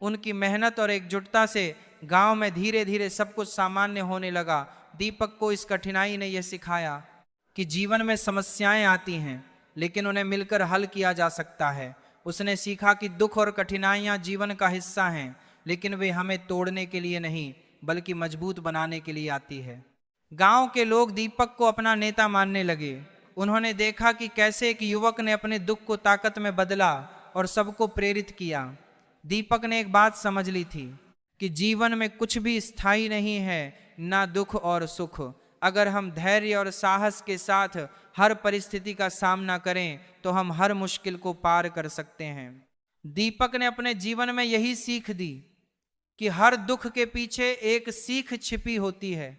उनकी मेहनत और एकजुटता से गांव में धीरे धीरे सब कुछ सामान्य होने लगा। दीपक को इस कठिनाई ने यह सिखाया कि जीवन में समस्याएं आती हैं, लेकिन उन्हें मिलकर हल किया जा सकता है। उसने सीखा कि दुख और कठिनाइयां जीवन का हिस्सा हैं, लेकिन वे हमें तोड़ने के लिए नहीं बल्कि मजबूत बनाने के लिए आती है। गांव के लोग दीपक को अपना नेता मानने लगे। उन्होंने देखा कि कैसे एक युवक ने अपने दुख को ताकत में बदला और सबको प्रेरित किया। दीपक ने एक बात समझ ली थी कि जीवन में कुछ भी स्थायी नहीं है, ना दुख और सुख। अगर हम धैर्य और साहस के साथ हर परिस्थिति का सामना करें तो हम हर मुश्किल को पार कर सकते हैं। दीपक ने अपने जीवन में यही सीख दी कि हर दुख के पीछे एक सीख छिपी होती है।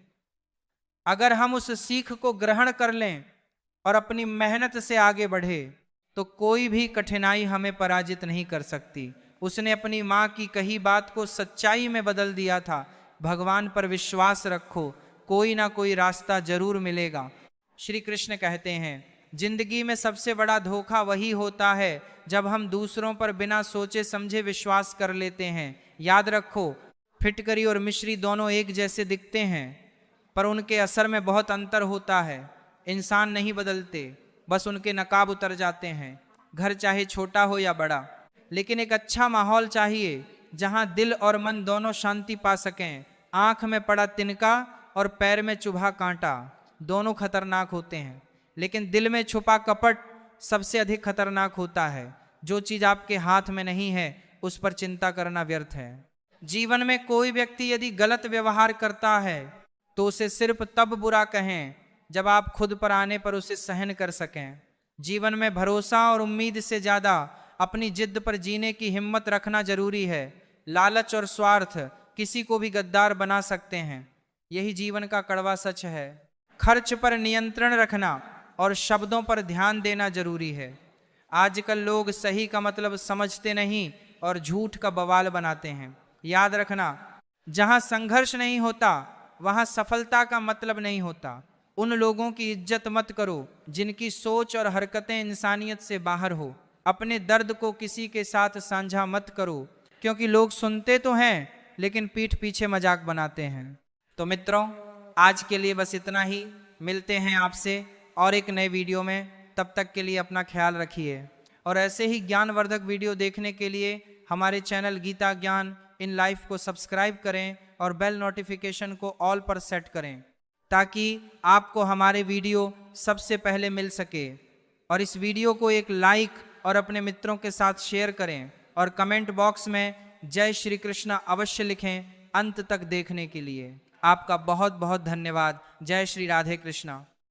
अगर हम उस सीख को ग्रहण कर लें और अपनी मेहनत से आगे बढ़े तो कोई भी कठिनाई हमें पराजित नहीं कर सकती। उसने अपनी माँ की कही बात को सच्चाई में बदल दिया था। भगवान पर विश्वास रखो, कोई ना कोई रास्ता जरूर मिलेगा। श्री कृष्ण कहते हैं, जिंदगी में सबसे बड़ा धोखा वही होता है जब हम दूसरों पर बिना सोचे समझे विश्वास कर लेते हैं। याद रखो, फिटकरी और मिश्री दोनों एक जैसे दिखते हैं, पर उनके असर में बहुत अंतर होता है। इंसान नहीं बदलते, बस उनके नकाब उतर जाते हैं। घर चाहे छोटा हो या बड़ा, लेकिन एक अच्छा माहौल चाहिए जहां दिल और मन दोनों शांति पा सकें। आंख में पड़ा तिनका और पैर में चुभा कांटा दोनों खतरनाक होते हैं, लेकिन दिल में छुपा कपट सबसे अधिक खतरनाक होता है। जो चीज आपके हाथ में नहीं है उस पर चिंता करना व्यर्थ है। जीवन में कोई व्यक्ति यदि गलत व्यवहार करता है तो उसे सिर्फ तब बुरा कहें जब आप खुद पर आने पर उसे सहन कर सकें। जीवन में भरोसा और उम्मीद से ज्यादा अपनी जिद पर जीने की हिम्मत रखना जरूरी है। लालच और स्वार्थ किसी को भी गद्दार बना सकते हैं, यही जीवन का कड़वा सच है। खर्च पर नियंत्रण रखना और शब्दों पर ध्यान देना जरूरी है। आजकल लोग सही का मतलब समझते नहीं और झूठ का बवाल बनाते हैं। याद रखना, जहां संघर्ष नहीं होता वहां सफलता का मतलब नहीं होता। उन लोगों की इज्जत मत करो जिनकी सोच और हरकतें इंसानियत से बाहर हो। अपने दर्द को किसी के साथ साझा मत करो, क्योंकि लोग सुनते तो हैं लेकिन पीठ पीछे मजाक बनाते हैं। तो मित्रों, आज के लिए बस इतना ही। मिलते हैं आपसे और एक नए वीडियो में। तब तक के लिए अपना ख्याल रखिए और ऐसे ही ज्ञानवर्धक वीडियो देखने के लिए हमारे चैनल गीता ज्ञान इन लाइव को सब्सक्राइब करें और बेल नोटिफिकेशन को ऑल पर सेट करें ताकि आपको हमारे वीडियो सबसे पहले मिल सके। और इस वीडियो को एक लाइक और अपने मित्रों के साथ शेयर करें और कमेंट बॉक्स में जय श्री कृष्ण अवश्य लिखें अंत तक देखने के लिए। आपका बहुत बहुत धन्यवाद। जय श्री राधे कृष्णा।